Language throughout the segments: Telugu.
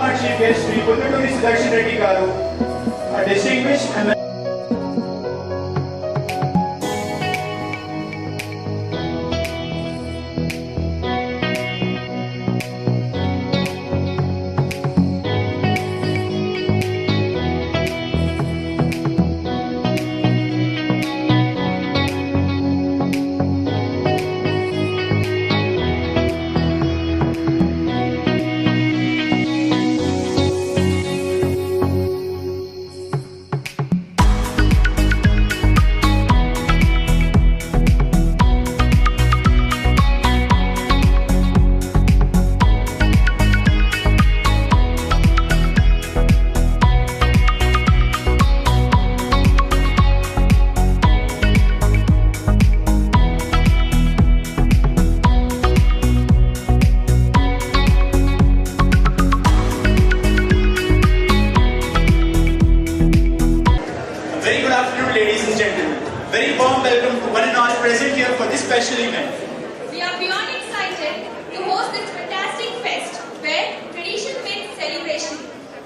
Our chief guest, Sri Punnaturi Sudarshan Reddy Garu, a distinguished ladies and gentlemen. Very warm welcome to one and all present here for this special event. We are beyond excited to host this fantastic fest where tradition meets celebration.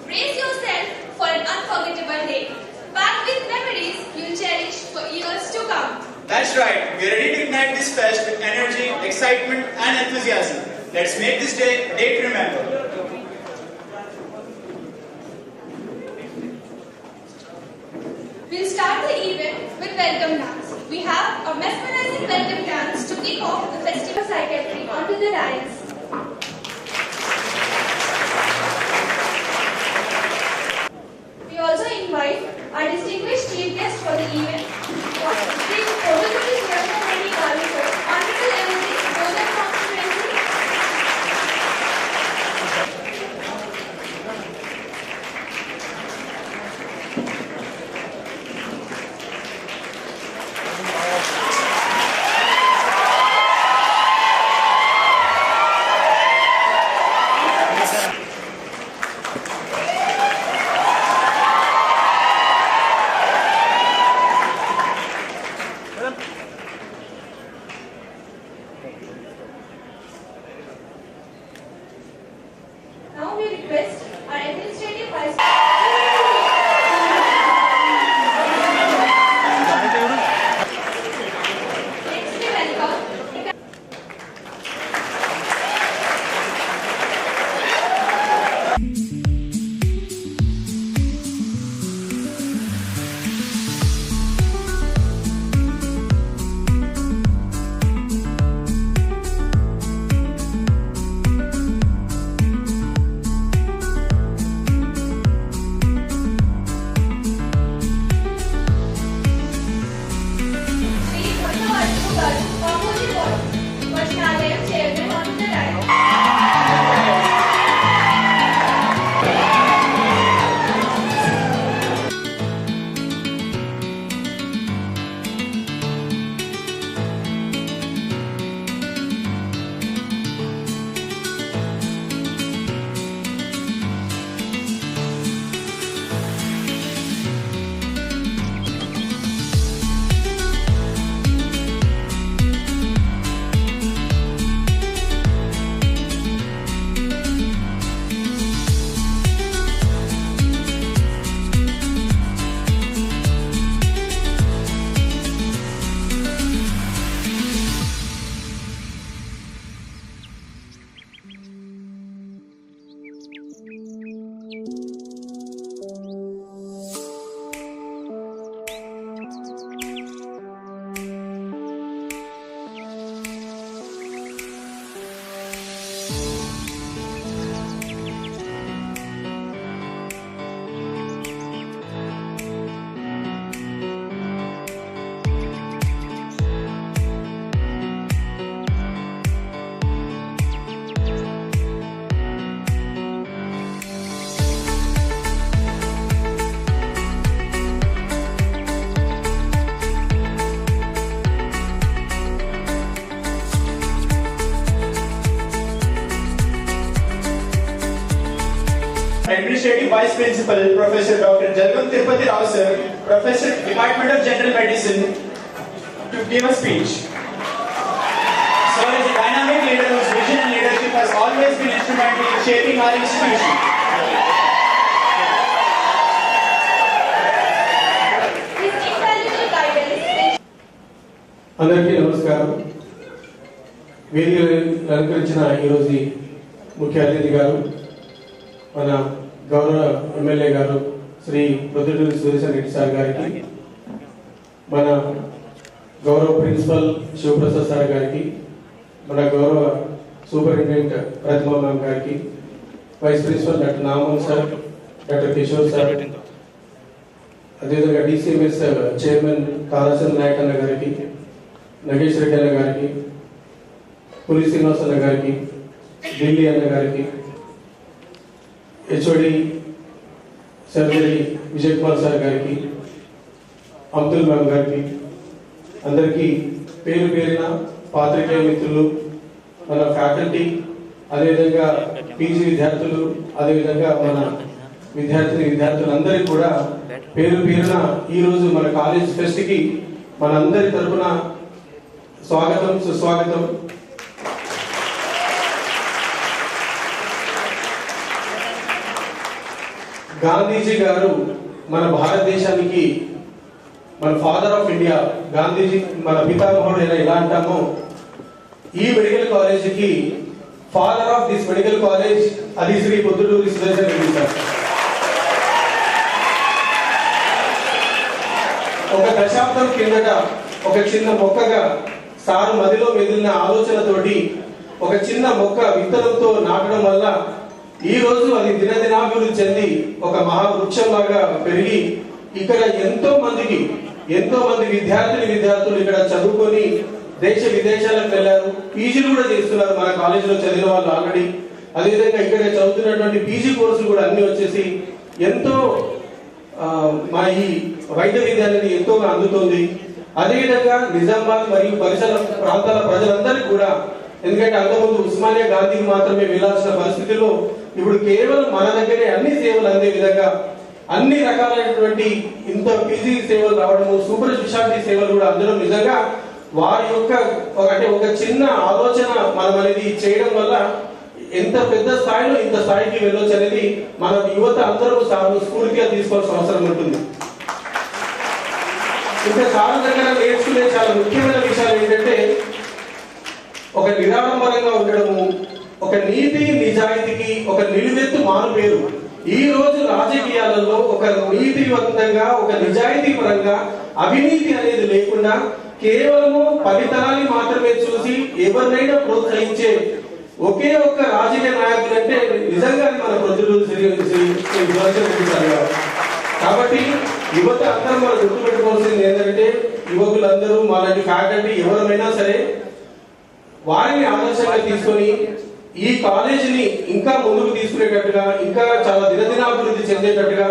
Brace yourself for an unforgettable day, packed with memories you'll cherish for years to come. That's right. We are ready to ignite this fest with energy, excitement and enthusiasm. Let's make this day a day to remember. We'll start the event with welcome dance. We have a mesmerizing welcome dance to kick off the festival secretary onto the dais. We also invite our distinguished chief guest for the event, Sri Punnaturi Sudarshan Reddy Garu, Honorable MLA, Golden Constituency. Now we request our administrative vice. Next we welcome. Administrative Vice Principal, Professor Dr. Jalgam Tirupati Rao sir, Professor, Department of General Medicine, to give a speech. Sir is a dynamic leader whose vision and leadership has always been instrumental in shaping our institution. His invaluable guidance. అందరికీ నమస్కారం. వేదిక అలంకరించిన ఈరోజు ముఖ్య అతిథి గారు, మన గౌరవ ఎమ్మెల్యే గారు శ్రీ ప్రొద్దుటూరి సుదర్శన్ రెడ్డి సార్ గారికి, మన గౌరవ ప్రిన్సిపల్ శివప్రసాద్ సార్ గారికి, మన గౌరవ సూపరింటెండెంట్ ప్రతిమా మ్యామ్ గారికి, vice principal doctor Naman sir, doctor Kishore sir, అదేవిధంగా డిసిఎంఎస్ చైర్మన్ కాళాచంద్ర నాయక్ అన్న గారికి, నగేష్ రెడ్డి అన్న గారికి, పులి శ్రీనివాస్ అన్న గారికి, ఢిల్లీ అన్న గారికి, HOD surgery Vijay Kumar sir గారికి, అబ్దుల్ మ్యామ్ గారికి, అందరికీ పేరు పేరిన పాత్రికేయ మిత్రులు, మన ఫ్యాకల్టీ, అదేవిధంగా పీజీ విద్యార్థులు, అదేవిధంగా మన విద్యార్థులందరికీ కూడా పేరు పేరున ఈరోజు మన కాలేజ్ ఫెస్ట్కి మనందరి తరఫున స్వాగతం, సుస్వాగతం. గాంధీజీ గారు మన భారతదేశానికి, మన ఫాదర్ ఆఫ్ ఇండియా, గాంధీజీ మన పితామహుడు ఎలా అంటామో, ఈ మెడికల్ కాలేజీకి father of this medical college అది శ్రీ పొద్దుటూరి సుదర్శన్ రెడ్డి సార్. ఒక దశాబ్దం కిందట ఒక చిన్న మొక్కగా సారు మదిలో మెదిలిన ఆలోచనతోటి ఒక చిన్న మొక్క విత్తనంతో నాటడం వల్ల ఈ రోజు అది దినదినాభివృద్ధి చెంది ఒక మహావృక్షం లాగా పెరిగి ఇక్కడ ఎంతో మంది విద్యార్థులు ఇక్కడ చదువుకొని దేశ విదేశాలకు వెళ్ళారు, పీజీలు కూడా చేస్తున్నారు. మన కాలేజీలో చదివిన వాళ్ళు ఆల్రెడీ, అదేవిధంగా ఇక్కడ చదువుతున్నటువంటి పీజీ కోర్సులు కూడా అన్ని వచ్చేసి ఎంతో మా ఈ వైద్య విద్య అనేది ఎంతోగా అందుతుంది. అదేవిధంగా నిజామాబాద్ మరియు పరిసర ప్రాంతాల ప్రజలందరికీ కూడా, ఎందుకంటే అంతకుముందు ఉస్మానియా గాంధీకి మాత్రమే వెళ్లాల్సిన పరిస్థితుల్లో ఇప్పుడు కేవలం మన దగ్గరే అన్ని సేవలు అందే విధంగా అన్ని రకాలైనటువంటి ఇంత పీజీ సేవలు రావడము, సూపర్ స్పెషాలిటీ సేవలు కూడా అందడం నిజంగా వారి యొక్క అంటే ఒక చిన్న ఆలోచన మనం అనేది చేయడం వల్ల ఎంత పెద్ద స్థాయిలో ఇంత స్థాయికి వెళ్ళొచ్చు అనేది మన యువత అందరూ స్ఫూర్తిగా తీసుకోవాల్సిన అవసరం ఉంటుంది. ఇంకా చాలా దగ్గర నేర్చుకునే చాలా ముఖ్యమైన విషయాలు ఏంటంటే, ఒక నిరాడంబరంగా ఉండడము, ఒక నీతి నిజాయితీకి ఒక నిలువెత్తు మారు పేరు. ఈ రోజు రాజకీయాలలో ఒక నీతివంతంగా, ఒక నిజాయితీ పరంగా అవినీతి అనేది లేకుండా కేవలము ఫలితాన్ని మాత్రమే చూసి ఎవరినైనా ప్రోత్సహించే ఒకే ఒక్క రాజకీయ నాయకుడు అంటే నిజంగా మన ప్రొద్దుటూరి కాబట్టి యువత అందరూ మనం గుర్తుపెట్టుకోవాల్సింది ఏంటంటే, యువకులందరూ మనకి ఫ్యాకల్టీ ఎవరైనా సరే వారిని ఆదర్శంగా తీసుకొని ఈ కాలేజీని ఇంకా ముందుకు తీసుకునేటట్టుగా, ఇంకా చాలా దినదినాభివృద్ధి చెందేటట్టుగా,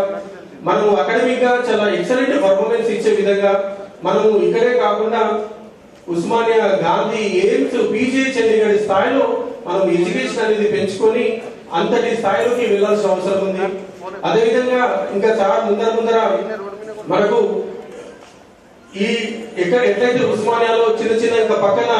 మనము అకాడమిక్ గా చాలా ఎక్సలెంట్ పర్ఫార్మెన్స్ ఇచ్చే విధంగా మనము ఇక్కడే కాకుండా ఉస్మానియా, గాంధీ, ఎయిమ్స్, పీజీ చండీగఢ్ స్థాయిలో మనం ఎడ్యుకేషన్ అనేది పెంచుకొని అంతటి స్థాయిలోకి వెళ్లాల్సిన అవసరం ఉంది. అదేవిధంగా ఇంకా చాలా ముందర మనకు ఈ ఎట్లయితే ఉస్మానియాలో చిన్న ఇంకా పక్కన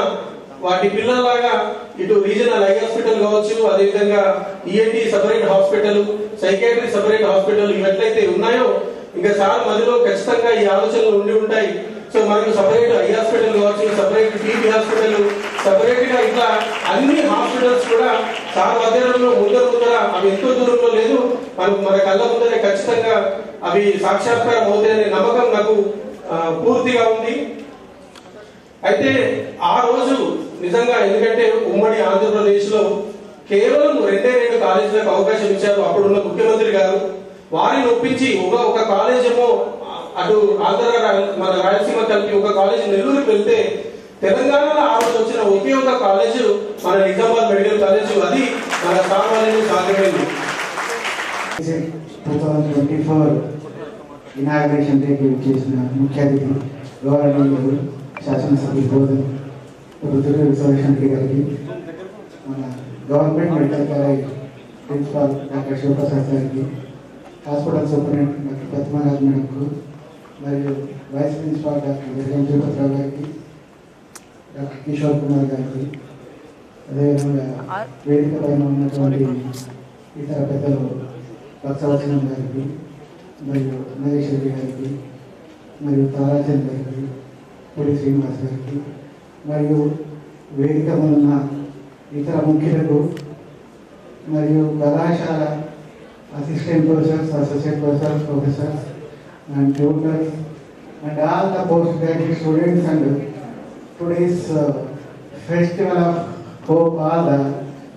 వాటి పిల్లల్లాగా ఇటు రీజనల్ ఐ హాస్పిటల్ కావచ్చు, అదేవిధంగా ENT separate hospital, psychiatry separate hospital ఇవట్లయితే ఉన్నాయో ఇంకా చాలా మందిలో ఖచ్చితంగా ఈ ఆలోచనలు ఉండి ఉంటాయి. సో మనకు సపరేట్ ఐ హాస్పిటల్ కావచ్చు, సపరేట్ టీబీ హాస్పిటల్, సపరేట్ గా ఇట్లా అన్ని హాస్పిటల్స్ కూడా చాలా మధ్యలో ముందర అవి ఎంతో దూరంలో లేదు, మన కళ్ళ ముందరే ఖచ్చితంగా అవి సాక్షాత్కారం అవుతాయనే నమ్మకం నాకు పూర్తిగా ఉంది. అయితే ఆ రోజు నిజంగా, ఎందుకంటే ఉమ్మడి ఆంధ్రప్రదేశ్ లో కేవలం 2 కాలేజీలకు అవకాశం ఇచ్చారు అప్పుడున్న ముఖ్యమంత్రి గారు. వారిని ఒప్పించి ఒక కాలేజ్ ఏమో అటు ఆంధ్ర మన రాయలసీమ కలిపి ఒక కాలేజ్ నెల్లూరుకి వెళ్తే, తెలంగాణలో ఆ రోజు వచ్చిన ఒకే ఒక కాలేజ్ మన నిజామాబాద్ మెడికల్ కాలేజ్, అది మన సామాన్యులు సాధ్యమైంది. 2024 ఇనాగ్రేషన్ డేకి చేసిన ముఖ్య అతిథి గౌరవనీయులు శాసనసభ్యులు పొద్దుటూరి సుదర్శన్ రెడ్డి గారికి, మన government medical college principal doctor Shivaprasad గారికి, హాస్పిటల్ సూపరింటెండెంట్ డాక్టర్ పద్మనాథ్ మేడంకు, మరియు vice principal doctor Jagan Jyothirao గారికి, డాక్టర్ కిషోర్ కుమార్ గారికి, అదేవిధంగా వేదిక పైన ఉన్నటువంటి ఇతర పెద్దలు భక్సవచనం గారికి, మరియు నరేష్ రెడ్డి గారికి, మరియు తారాచంద్ గారికి, పులి శ్రీనివాస్ గారికి, మరియు వేదిక ఉన్న ఇతర ముఖ్యులకు, మరియు కళాశాల assistant professors, associate professors, professors and tutors and all the postgraduate students and today's festival of hope, all the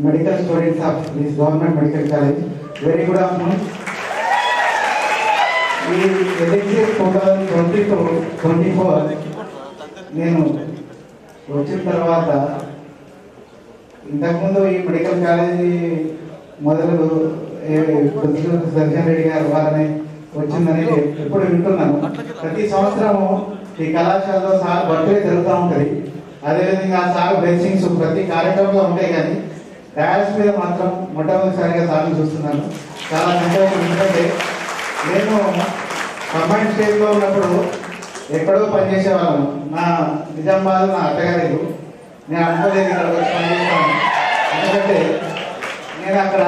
medical students of this government medical college. Very good afternoon. ఈ ఎలక్షన్ 2022-24 నేను వచ్చిన తర్వాత ఇంతకుముందు ఈ మెడికల్ కాలేజీ మొదలు దర్శన్ రెడ్డి గారు వారిని వచ్చిందని ఎప్పుడు వింటున్నాను. ప్రతి సంవత్సరము ఈ కళాశాలలో సార్ బర్త్డే జరుగుతూ ఉంటుంది. అదేవిధంగా సార్ బ్లెస్సింగ్స్ ప్రతి కార్యక్రమంలో ఉంటాయి, కానీ డాన్స్ మీద మాత్రం మొట్టమొదటిసారిగా సార్ని చూస్తున్నాను. చాలా సంతోషం. ఎందుకంటే నేను కంబైన్ స్టేజ్లో ఉన్నప్పుడు ఎక్కడో పనిచేసేవాళ్ళము. నా నిజామాబాద్ నా అత్తగారు. నేను అనుకోలేదు ఇక్కడ వచ్చి పనిచేసాను. ఎందుకంటే నేను అక్కడ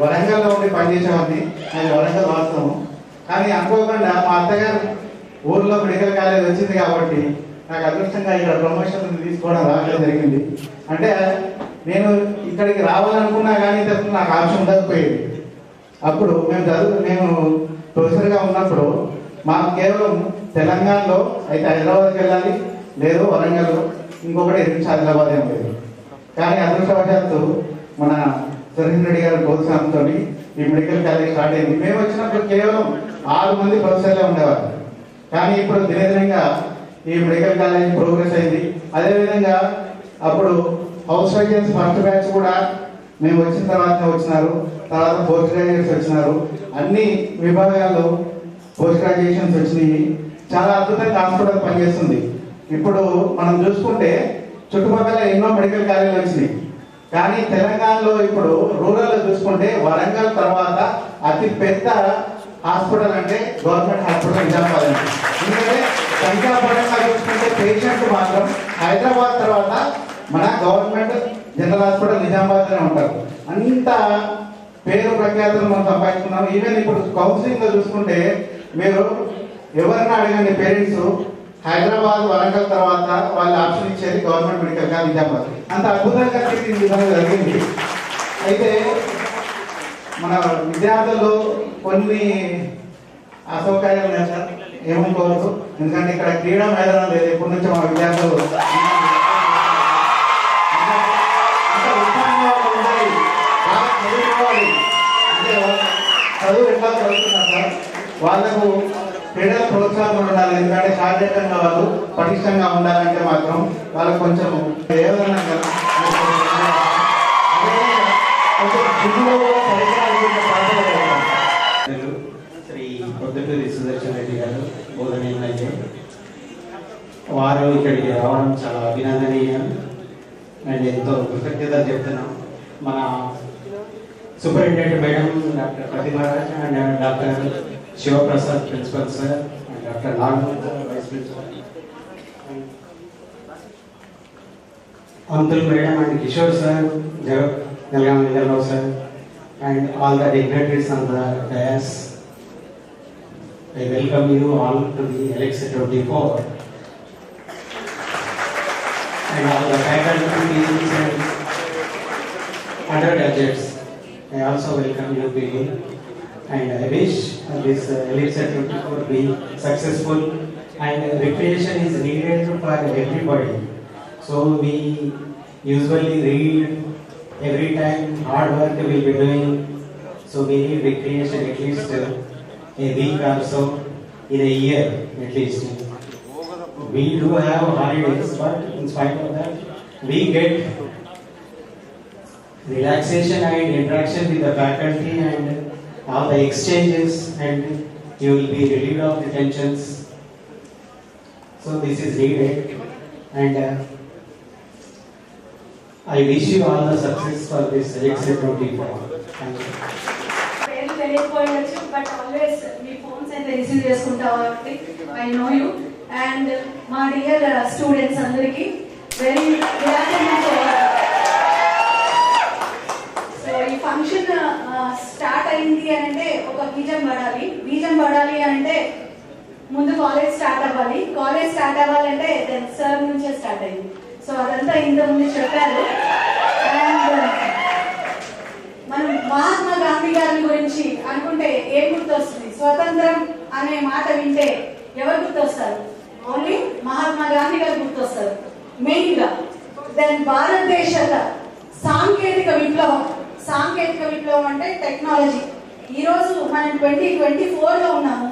వరంగల్లో ఉండి పనిచేసేవాడిని. అది వరంగల్ వాస్తవం. కానీ అనుకోకుండా మా అత్తగారు ఊర్లో మెడికల్ కాలేజ్ వచ్చింది కాబట్టి నాకు అదృష్టంగా ఇక్కడ ప్రమోషన్ తీసుకోవడం రావడం జరిగింది. అంటే నేను ఇక్కడికి రావాలనుకున్నా కానీ నాకు ఆప్షన్ ఉండకపోయేది. అప్పుడు నేను ప్రొఫెసర్గా ఉన్నప్పుడు మాకు కేవలం తెలంగాణలో అయితే హైదరాబాద్కి వెళ్ళాలి, లేదు వరంగల్, ఇంకొకటి ఆదిలాబాదే ఉండేది. కానీ అదృష్టవశాత్తు మన దర్శన్ రెడ్డి గారి ప్రోత్సాహంతో ఈ మెడికల్ కాలేజ్ స్టార్ట్ అయింది. మేము వచ్చినప్పుడు కేవలం 6 మంది ప్రొఫెసర్లే ఉండేవారు. కానీ ఇప్పుడు దినదినంగా ఈ మెడికల్ కాలేజ్ ప్రోగ్రెస్ అయింది. అదేవిధంగా అప్పుడు హౌస్ సర్జన్స్ ఫస్ట్ బ్యాచ్ కూడా మేము వచ్చిన తర్వాతనే వచ్చినారు. తర్వాత పోస్ట్ గ్రాడ్యుయేట్స్ వచ్చినారు. అన్ని విభాగాల్లో పోస్ట్ గ్రాడ్యుయేషన్స్ వచ్చినాయి. చాలా అద్భుతంగా హాస్పిటల్ పనిచేస్తుంది. ఇప్పుడు మనం చూసుకుంటే చుట్టుపక్కల ఎన్నో మెడికల్ కాలేజీలు వచ్చినాయి. కానీ తెలంగాణలో ఇప్పుడు రూరల్లో చూసుకుంటే వరంగల్ తర్వాత అతి పెద్ద హాస్పిటల్ అంటే గవర్నమెంట్ హాస్పిటల్ నిజామాబాద్ అండి. ఎందుకంటే సంఖ్యాపరంగా చూసుకుంటే పేషెంట్ మాత్రం హైదరాబాద్ తర్వాత మన గవర్నమెంట్ జనరల్ హాస్పిటల్ నిజామాబాద్లోనే ఉంటారు. అంత పేరు ప్రఖ్యాతులు మనం సంపాదించుకున్నాం. ఈవెన్ ఇప్పుడు కౌన్సిలింగ్లో చూసుకుంటే మీరు ఎవరిని అడగండి పేరెంట్స్, హైదరాబాద్ వరంగల్ తర్వాత వాళ్ళు ఆప్షన్ ఇచ్చేది గవర్నమెంట్ మెడికల్ కాలేజ్ నిజామాబాద్. అంత అద్భుతంగా జరిగింది. అయితే మన విద్యార్థుల్లో కొన్ని అసౌకర్యాలు ఉన్నాయి సార్, ఏమనుకోవద్దు. ఎందుకంటే ఇక్కడ క్రీడా మైదానం లేదు. ఎప్పటి నుంచో మా విద్యార్థులు అంటే చదువు ఎట్లా చదువుతున్నారు సార్, వాళ్ళకు క్రీడల ప్రోత్సాహం ఉండాలి. ఎందుకంటే శారీరకంగా వాళ్ళు పటిష్టంగా ఉండాలంటే మాత్రం వాళ్ళకు కొంచెం ఏదైనా శ్రీ పొద్దుటూరి సుదర్శన్ రెడ్డి గారు బోధనీయులైతే వారు ఇక్కడికి రావడం చాలా అభినందనీయం అండ్ ఎంతో కృతజ్ఞతలు చెప్తున్నాం. మన superintendent madam doctor Pratimaraj and doctor Shivaprasad principal sir and doctor Nagamurthy vice principal, uncle madam and Kishore sir, Nalgamindalo sir, and all the dignitaries on the dais. I welcome you all to the Alexa 24 and all the faculty and undergraduates. I also welcome you again, and I wish this Alexa 24 be successful, and recreation is needed for everybody. So we usually read every time, hard work we will be doing, so we need recreation at least a week or so in a year at least. We do have holidays, but in spite of that, we get relaxation and interaction with the faculty and all the exchanges, and you will be relieved of the tensions. So this is needed, and I wish you all the success for this Alexa 24. Thank you. తెలియకపోవచ్చు, బట్ ఆల్వేస్ మీ ఫోన్స్ అయితే రిసీవ్ చేసుకుంటావు కాబట్టి ఐ నో యూ. అండ్ మా డియర్ స్టూడెంట్స్ అందరికీ వెరీ గుడ్ ఆఫ్టర్నూన్. సో ఈ ఫంక్షన్ స్టార్ట్ అయింది అని అంటే ఒక బీజం పడాలి అని అంటే ముందు కాలేజ్ స్టార్ట్ అవ్వాలి, కాలేజ్ స్టార్ట్ అవ్వాలంటే దెన్ సర్ నుంచే స్టార్ట్ అయింది. సో అదంతా ఇంతకుముందు చెప్పారు. అండ్ మనం మహాత్మా గాంధీ గారి గురించి అనుకుంటే ఏం గుర్తొస్తుంది? స్వతంత్రం అనే మాట వింటే ఎవరు గుర్తొస్తారు? ఓన్లీ మహాత్మా గాంధీ గారు గుర్తొస్తారు మెయిన్ గా. దెన్ భారతదేశ సాంకేతిక విప్లవం అంటే టెక్నాలజీ. ఈ రోజు మనం 2024 లో ఉన్నాము.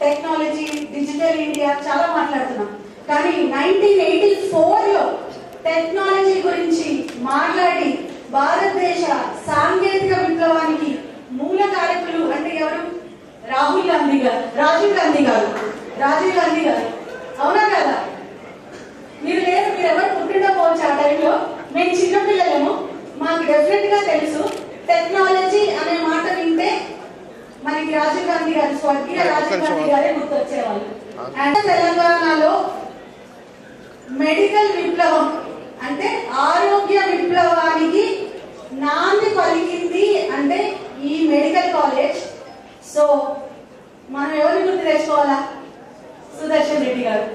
టెక్నాలజీ, డిజిటల్ ఇండియా చాలా మాట్లాడుతున్నాం, కానీ 1984 లో టెక్నాలజీ గురించి మాట్లాడి భారతదేశ సాంకేతిక విప్లవానికి మూల కారకులు అంటే ఎవరు? రాజీవ్ గాంధీ గారు. అవునా కదా? మీరు ఎవరు పుట్టిండకపోవచ్చు ఆ టైంలో. మేము చిన్నపిల్లలము, మాకు డెఫినెట్ గా తెలుసు టెక్నాలజీ అనే మాట వింటే మనకి రాజీవ్ గాంధీ గారు, స్వర్గీయ రాజీవ్ గాంధీ గారే గుర్తొచ్చేవాళ్ళు. అంటే తెలంగాణలో మెడికల్ విప్లవం అంటే ఆరోగ్య విప్లవానికి నాంది పలికింది అంటే ఈ మెడికల్ కాలేజ్. సో మనం ఎవరిని గుర్తు తెచ్చుకోవాలా? సుదర్శన్ రెడ్డి గారు.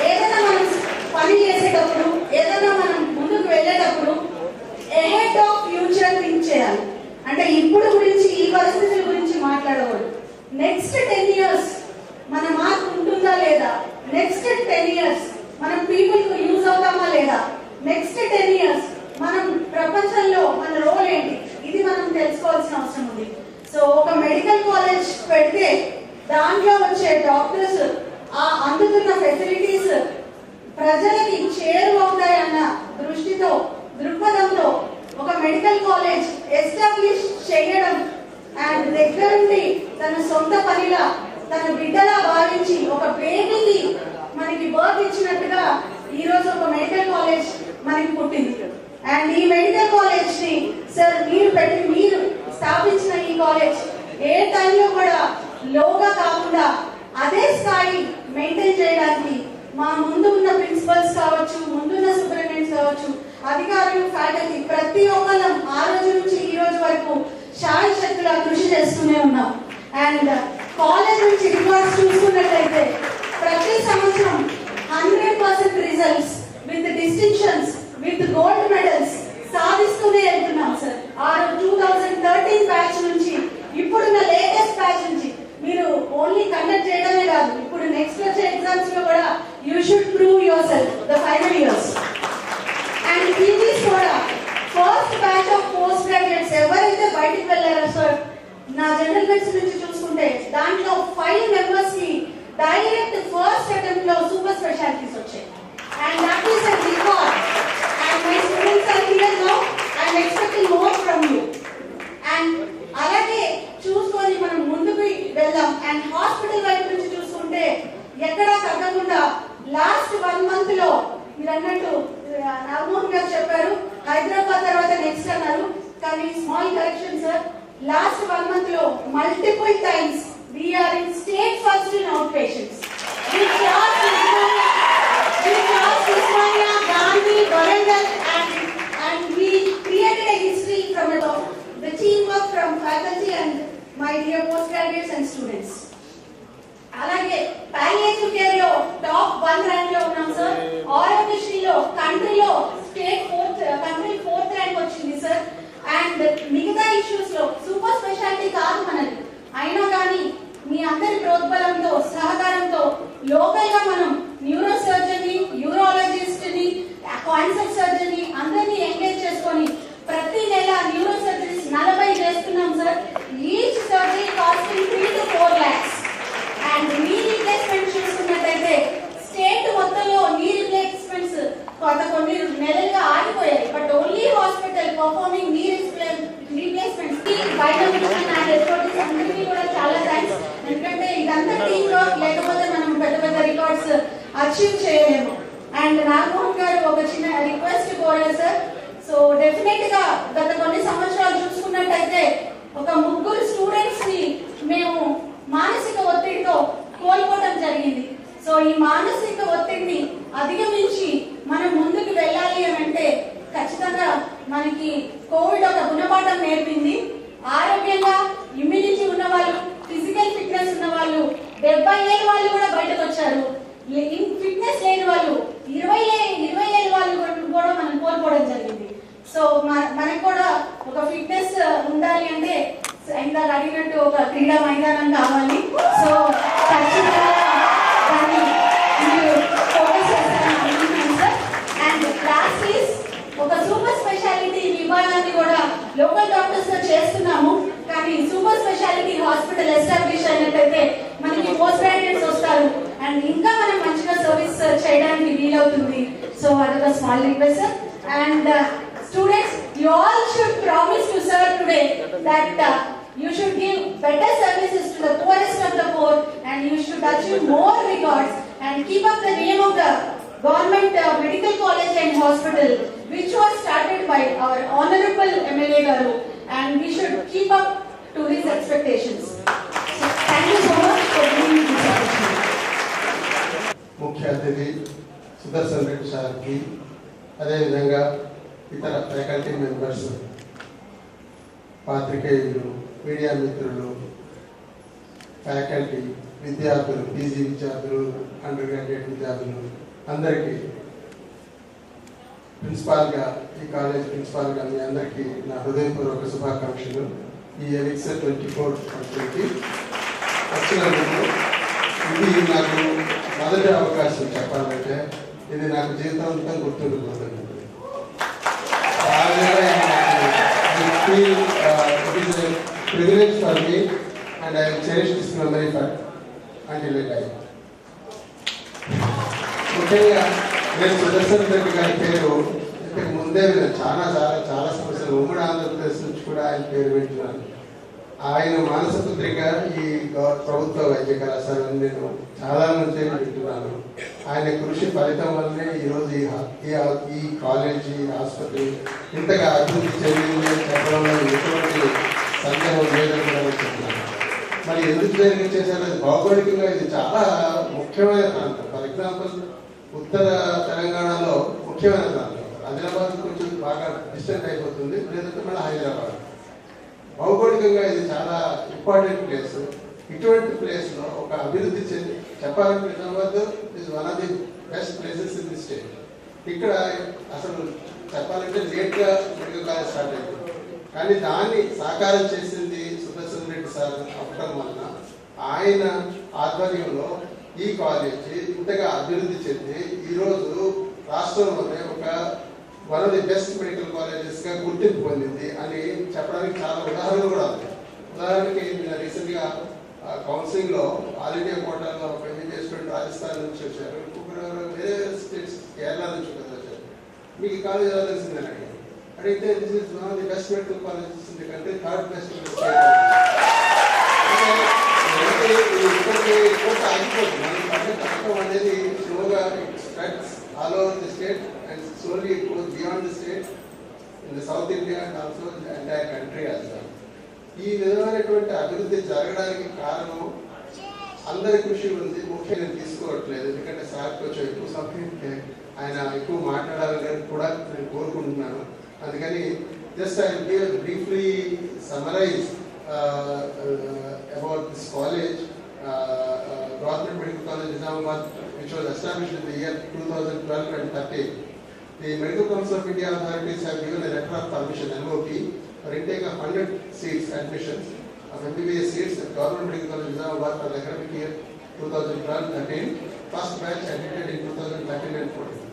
ఏదైనా మనం పని చేసేటప్పుడు, ఏదైనా మనం ముందుకు వెళ్ళేటప్పుడు ఎహెడ్ ఆఫ్ ఫ్యూచర్ థింక్ చేయాలి. అంటే ఇప్పుడు గురించి, ఈ పరిస్థితుల గురించి మాట్లాడకూడదు. నెక్స్ట్ 10 years మన మార్క్ ఉంటుందా లేదా? నెక్స్ట్ 10 years మనం పీపుల్ కు యూజ్ అవుతామా లేదా? నెక్స్ట్ 10 years మనం ప్రపంచంలో మన రోల్ ఏంటి? ఇది మనం తెలుసుకోవాల్సిన అవసరం ఉంది. సో ఒక మెడికల్ కాలేజ్ పెడితే దాంట్లో వచ్చే డాక్టర్స్, ఆ అందుతున్న ఫెసిలిటీస్ ప్రజలకి చేరువవుతాయన్న దృక్పథంతో ఒక మెడికల్ కాలేజ్ ఎస్టాబ్లిష్ చేయడం అండ్ దగ్గరుండి తన సొంత పనిలా, తన బిడ్డలా భావించి ఒక బేబీని మనకి బర్త్ ఇచ్చినట్టుగా ఈ రోజు ఒక మెడికల్ కాలేజ్ మనకి పుట్టింది. అండ్ ఈ మెడికల్ కాలేజ్ ని సార్ మీరు స్థాపించిన ఈ కాలేజ్ ఏ టైంలో కూడా లోగా కాకుండా అదే స్థాయి మెయింటైన్ చేయడానికి మా ముందు ఉన్న ప్రిన్సిపల్స్ కావచ్చు, ముందున్న సూపరింటెండెంట్స్ కావచ్చు, అధికారులు, ఫ్యాకల్టీ ప్రతి ఒక్కరం ఆ రోజు నుంచి ఈ రోజు వరకు శాయ శక్తులా కృషి చేస్తూనే ఉన్నాం. అండ్ కాలేజ్ నుంచి రికార్డ్స్ చూసుకున్నట్లయితే ప్రతి సంవత్సరం 100% results with distinctions, with gold medals సాధిస్తూనే వెళ్తున్నాం సార్. ఆ 2013 బ్యాచ్ నుంచి ఇప్పుడున్న లేటెస్ట్ బ్యాచ్ నుంచి మీరు ఓన్లీ కండక్ట్ చేయడమే కాదు, ఇప్పుడు నెక్స్ట్ వచ్చే ఎగ్జామ్స్ లో కూడా you should prove yourself the final years. And PGs కూడా first batch of postgraduates ఎవరైతే బయటికి వెళ్ళారో సార్, నా జనరల్ మెడిసిన్ నుంచి చూసుకుంటే దాంట్లో 5 members కి డైరెక్ట్ ఫస్ట్ అటెంప్ట్ లో సూపర్ స్పెషాలిటీస్ వచ్చాయి. And that is a record. And my students are here now. I am expecting more from you. And అలాగే చూసుకొని మనం ముందుకు వెళ్దాం. అండ్ హాస్పిటల్ వైపు నుంచి చూసుకుంటే ఎక్కడా తగ్గకుండా లాస్ట్ 1 month లో మీరు అన్నట్టు నాగమోహన్ గారు చెప్పారు హైదరాబాద్ తర్వాత నెక్స్ట్ అన్నారు, కానీ small correction sir. Last 1 month లో multiple times we are in state first in out patients. Gandhi, Warangal, and we created a history from the teamwork from faculty and my dear postgraduates and students. అలాగే పాలియేటివ్ కేర్ లో టాప్ 1 ర్యాంక్ లో ఉన్నాం సార్. ఆరోగ్యశ్రీలో కంట్రీలో కంట్రీ 4th ర్యాంక్ వచ్చింది సార్. అండ్ మిగతా ఇష్యూస్ లో సూపర్ స్పెషాలిటీ కాదు మనది, అయినా కానీ మీ అందరి ప్రోద్బలంతో, సహకారంతో లోకల్ గా మనం న్యూరో సర్జన్, యూరాలజిస్ట్ ని, క్యాన్సర్ సర్జన్ ని అందరినీ ఎంగేజ్ చేసుకొని ప్రతి నెల న్యూరో సర్జరీస్ 40 చేస్తున్నాం సార్. Each surgery costing 3 to 4 lakhs. And knee replacement చూసుకున్నట్టయితే స్టేట్ మొత్తంలో నీ రీప్లేస్మెంట్స్ కొన్ని నెలలుగా ఆగిపోయాయి, but only hospital performing knee replacements కి బయోమెడిసిన్ అండ్ ఎస్ఓటీస్ అందరికీ కూడా చాలా థ్యాంక్స్. ఎందుకంటే ఇదంతా టీమ్ వర్క్, లేకపోతే మనం పెద్ద పెద్ద రికార్డ్స్ అచీవ్ చేయలేము. అండ్ నాగమోహన్ గారు ఒక చిన్న రిక్వెస్ట్ కోరారు సార్. సో డెఫినెట్ గా గత కొన్ని సంవత్సరాలు చూసుకున్నట్టయితే ఒక 3 స్టూడెంట్స్ ని మేము మానసిక ఒత్తిడితో కోల్పోవడం జరిగింది. సో ఈ మానసిక ఒత్తిడిని అధిగమించి మనం ముందుకు వెళ్ళాలి అని అంటే ఖచ్చితంగా మనకి కోవిడ్ ఒక గుణపాఠం నేర్పింది. ఆరోగ్యంగా ఇమ్యూనిటీ ఉన్న వాళ్ళు, ఫిజికల్ ఫిట్నెస్ ఉన్న వాళ్ళు 70 ఏళ్ళ వాళ్ళు కూడా బయటకు వచ్చారు. ఫిట్నెస్ లేని వాళ్ళు 20 ఏళ్ళ వాళ్ళు కూడా మనం కోల్పోవడం జరిగింది. సో మనకు కూడా ఒక ఫిట్నెస్ ఉండాలి అంటే ఇందాక అడిగినట్టు ఒక క్రీడా మైదానం కావాలి. సో ఖచ్చితంగా దాన్ని మీరు ఫోకస్ చేస్తారని అనుకుంటున్నాను సార్. అండ్ లాస్ట్ ఈస్ ఒక సూపర్ స్పెషాలిటీ విభాగాన్ని కూడా లోకల్ డాక్టర్స్ తో చేస్తున్నాము. కానీ సూపర్ స్పెషాలిటీ హాస్పిటల్ ఎస్టాబ్లిష్ అయినట్టయితే మనకి పోస్ట్ గ్రాడ్యుయేట్స్ వస్తారు అండ్ ఇంకా మనం మంచిగా సర్వీస్ చేయడానికి వీలవుతుంది. సో అదొక small request sir. And students, you all should promise to sir today that you should give better services to the poorest of the poor and you should achieve more records and keep up the name of the government medical college and hospital which was started by our honorable MLA Garu, and we should keep up to his expectations. So, thank you so much for giving me this opportunity. ముఖ్య అతిథి సుదర్శన్ రెడ్డి సార్కి, అదేవిధంగా ఇతర ఫ్యాకల్టీ మెంబర్స్, పాత్రికేయులు, మీడియా మిత్రులు, ఫ్యాకల్టీ, విద్యార్థులు, పీజీ విద్యార్థులు, అండర్ గ్రాడ్యుయేట్ విద్యార్థులు అందరికీ, ప్రిన్సిపాల్గా, ఈ కాలేజ్ ప్రిన్సిపాల్గా మీ అందరికీ నా హృదయపూర్వక శుభాకాంక్షలు. ఈ ఎలిక్సర్ 24 వచ్చినందుకు ఇది నాకు మొదటి అవకాశం. చెప్పాలంటే ఇది నాకు జీవితాంతం గుర్తుండిపోతుంది. Privilege for me, and I will cherish this memory for until I die. ముఖ్యంగా నేను సుదర్శన్ రెడ్డి గారి పేరు ఇంతకు ముందే చాలా సంవత్సరాలు ఉమ్మడి ఆంధ్రప్రదేశ్ నుంచి కూడా ఆయన పేరు వింటున్నాను. ఆయన మానసపుత్రిక ఈ ప్రభుత్వ వైద్య కళాశాలని నేను చాలా నుంచి వింటున్నాను. ఆయన కృషి ఫలితం వల్లనే ఈరోజు ఈ కాలేజీ, ఆసుపత్రి ఇంతగా అభివృద్ధి చెందింది అని చెప్పడంలో ఎటువంటి సందేహం లేదని కూడా చెప్తున్నాను. మరి ఎందుకు చేశారు? అది భౌగోళికంగా ఇది చాలా ముఖ్యమైన ప్రాంతం. ఫర్ ఎగ్జాంపుల్ ఉత్తర తెలంగాణలో ముఖ్యమైన ప్రాంతం. ఆదిలాబాద్ కొంచెం బాగా డిస్టెంట్ అయిపోతుంది, లేదంటే మళ్ళీ హైదరాబాద్. భౌగోళికంగా ఇది చాలా ఇంపార్టెంట్ ప్లేస్. ఇటువంటి ప్లేస్లో ఒక అభివృద్ధి చెంది చెప్పాలంటే Nizamabad is one of the best places in the state. ఇక్కడ అసలు చెప్పాలంటే లేట్గా మెడికల్ కాలేజ్ స్టార్ట్ అయింది, కానీ దాన్ని సాకారం చేసింది సుదర్శన్ రెడ్డి సార్ అవ్వటం వలన ఆయన ఆధ్వర్యంలో ఈ కాలేజీ ఇంతగా అభివృద్ధి చెంది ఈరోజు రాష్ట్రంలోనే ఒక one of the best medical colleges గా గుర్తింపు పొందింది అని చెప్పడానికి చాలా ఉదాహరణలు కూడా ఉన్నాయి. ఉదాహరణకి నిన్న రీసెంట్ గా కౌన్సిలింగ్ లో ఆల్ ఇండియా కోటాలో ఒక ఎంబీబీఎస్ స్టూడెంట్ రాజస్థాన్ నుంచి వచ్చారు, ఇంకొకరు వేరే స్టేట్స్ కేరళ నుంచి వచ్చారు. మీకు ఈ కాలేజ్ ఎలా తెలిసిందని అడిగితే this is one of the best medical colleges in the country, third best in the state. అనేది స్లోగా spreads all over the state and slowly it goes beyond the state in the South India and also the entire country as well. ఈ విధమైనటువంటి అభివృద్ధి జరగడానికి కారణం అందరి కృషి ఉంది. ముఖ్యంగా తీసుకోవట్లేదు, ఎందుకంటే సార్ కొంచెం ఎక్కువ సమయం ఆయన ఎక్కువ మాట్లాడాలని కూడా నేను కోరుకుంటున్నాను. అందుకని just I will briefly summarise about this college, Government Medical College Nizamabad, which was established in the year 2012 and 13. The Medical Council of India authorities have given a letter of permission (MOP) for intake of 100 seats admissions of MBBS seats at Government Medical College Nizamabad for the academic year 2012-13. First batch admitted in 2013 and 14.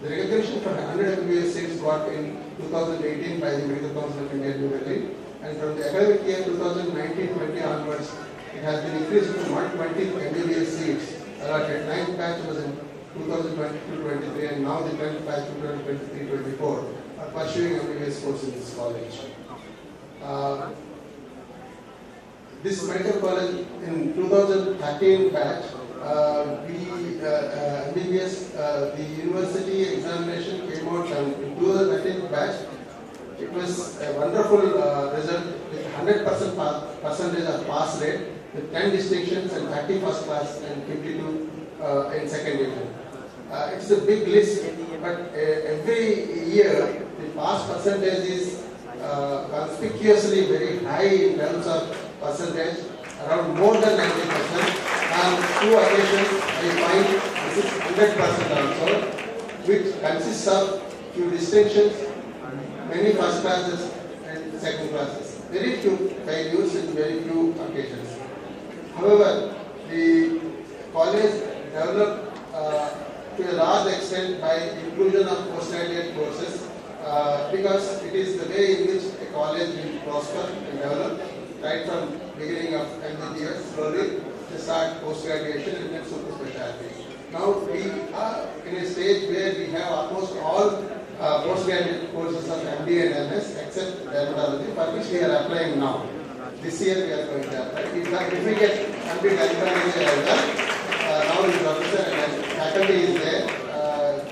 The recognition for 100 MBBS seats got in 2018 by the Medical Council of India New Delhi, and from the academic year 2019-20 onwards, it has been increased to 120 MBBS seats allotted. 9th batch was in 2022-23 and now the 10th batch 2023-24 are pursuing MBBS course in this college. This medical college in 2013 batch, MBBS, the university examination came out in 2013 batch, was a wonderful result with 100% percentage of pass rate, with 10 distinctions and 30 first class and 52 in second division. It's a big list, but every year the pass percentage is conspicuously very high in terms of percentage, around more than 90%. On 2 occasions, I find this is 100% also, which consists of few distinctions, many first classes and second classes. Very few failures in very few occasions. However, the college developed to a large extent by inclusion of postgraduate courses because it is the way in which a college will prosper and develop right from beginning of MBBS slowly to start post-graduation and then super specialty. Now we are in a stage where we have almost all postgraduate courses of MD and MS except dermatology, for which we are applying now. This year we are going to apply. If we get MD dermatology as well, now the professor and faculty is there,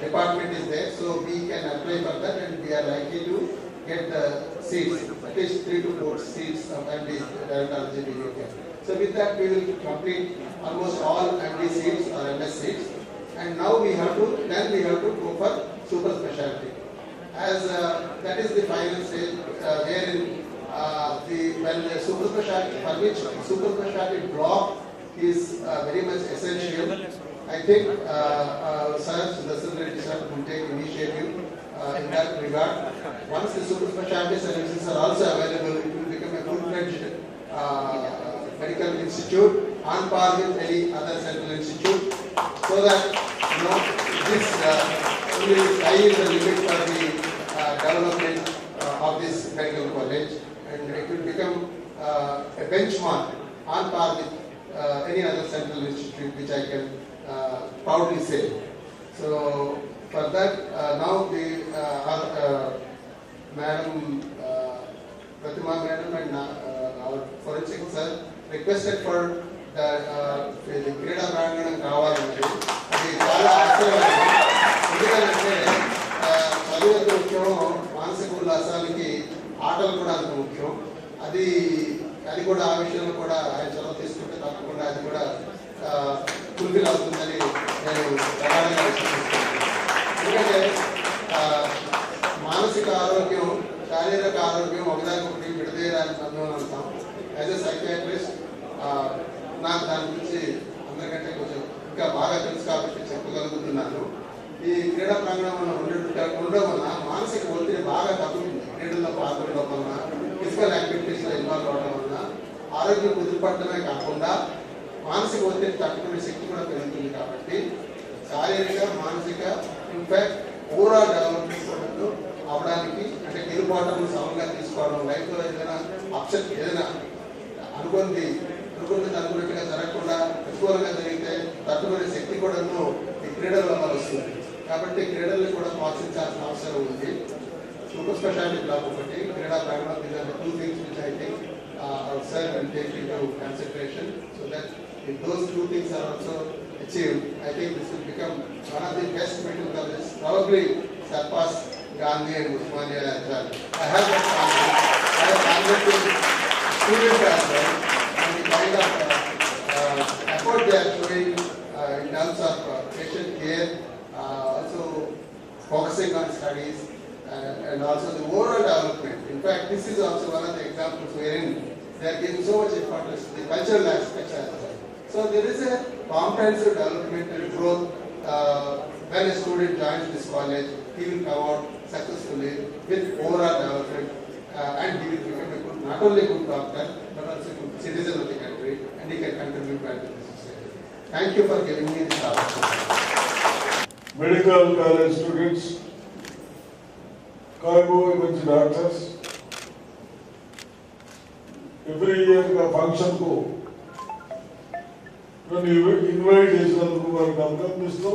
department is there, so we can apply for that and we are likely to get the seats, at least 3 to 4 seats of MD dermatology behavior. So with that we will complete almost all MD seats or MS seats, and now we have to go for super specialty. As that is the final stage wherein when the super specialty, for which super specialty block is very much essential. I think Sir Sudarshan Reddy sir will take initiative in that regard. Once the super specialty services are also available, it will become a full-fledged medical institute on par with any other central institute, so that this only sky is the limit for the development of this medical college, and it will become a benchmark on par with any other central institute, which I can proudly say. So for that, now the Madam Pratima Madam and our forensic sir requested for the Krida Pranganam కావాలన్నది అది చాలా ఆశ్చర్యమైంది. ఎందుకంటే చదువు ఎంత ముఖ్యం, మానసిక ఉల్లాసానికి ఆటలు కూడా అంత ముఖ్యం. అది కూడా ఆ విషయంలో కూడా ఆయన చదువు తీసుకుంటే తప్పకుండా అది కూడా ఫుల్ఫిల్ అవుతుందని నేను ప్రగాఢంగా విశ్వసిస్తున్నాను. ఎందుకంటే మానసిక ఆరోగ్యం, శారీరక ఆరోగ్యం ఒకదానికొకటి విడదీయడానికి బంధం అంటాం. యాజ్ ఎ సైకియాట్రిస్ట్ నాకు దాని గురించి అందరికంటే కొంచెం ఇంకా బాగా తెలుసు కాబట్టి చెప్పగలుగుతున్నాను. ఈ క్రీడా ప్రాంగణంలో ఉండడం వల్ల మానసిక ఒత్తిడి బాగా తగ్గుతుంది. క్రీడల్లో పాల్గొనడం వలన, ఫిజికల్ యాక్టివిటీస్లో ఇన్వాల్వ్ అవడం వలన ఆరోగ్యం కుదిరిపడటమే కాకుండా మానసిక ఒత్తిడి తట్టుకునే శక్తి కూడా పెరుగుతుంది. కాబట్టి శారీరక, మానసిక, ఇన్ఫాక్ట్ ఓవరాల్ డెవలప్మెంట్ అవడానికి, అంటే గెలుపాటలను సమంగా తీసుకోవడం, లైఫ్లో ఏదైనా అప్సెట్, ఏదైనా అనుకున్నట్టుగా జరగకుండా ప్రతికూలంగా జరిగితే తట్టుకునే శక్తి కూడా ఈ క్రీడల వల్ల వస్తుంది. కాబట్టి క్రీడల్ని కూడా ప్రోత్సహించాల్సిన అవసరం ఉంది. సూపర్ స్పెషాలిటీ బ్లాక్ ఒకటి, క్రీడా ప్రాంగణం, two things which I think sir will take into consideration, so that if those 2 things are also achieved, I think this will become one of the best medical colleges, probably surpass Gandhi and Usmania as well. I have that confidence. I have confidence in students as well, and the kind of effort they are showing in terms of patient care, also focusing on studies, and also the overall development. In fact, this is also one of the examples wherein they are giving so much importance to the cultural aspects as well. So there is a comprehensive development and growth. When a student joins this college, he will come out successfully with overall development, and he will become a good, not only good doctor, but also a good citizen of the country, and he can contribute back to the society. Thank you for giving me this opportunity. Medical college students, కాబోయే మంచి డాక్టర్స్, ఎవ్రీ ఇయర్ ఫంక్షన్ కు నన్ను ఇన్వైట్ చేసినందుకు వారికి అభినందిస్తూ,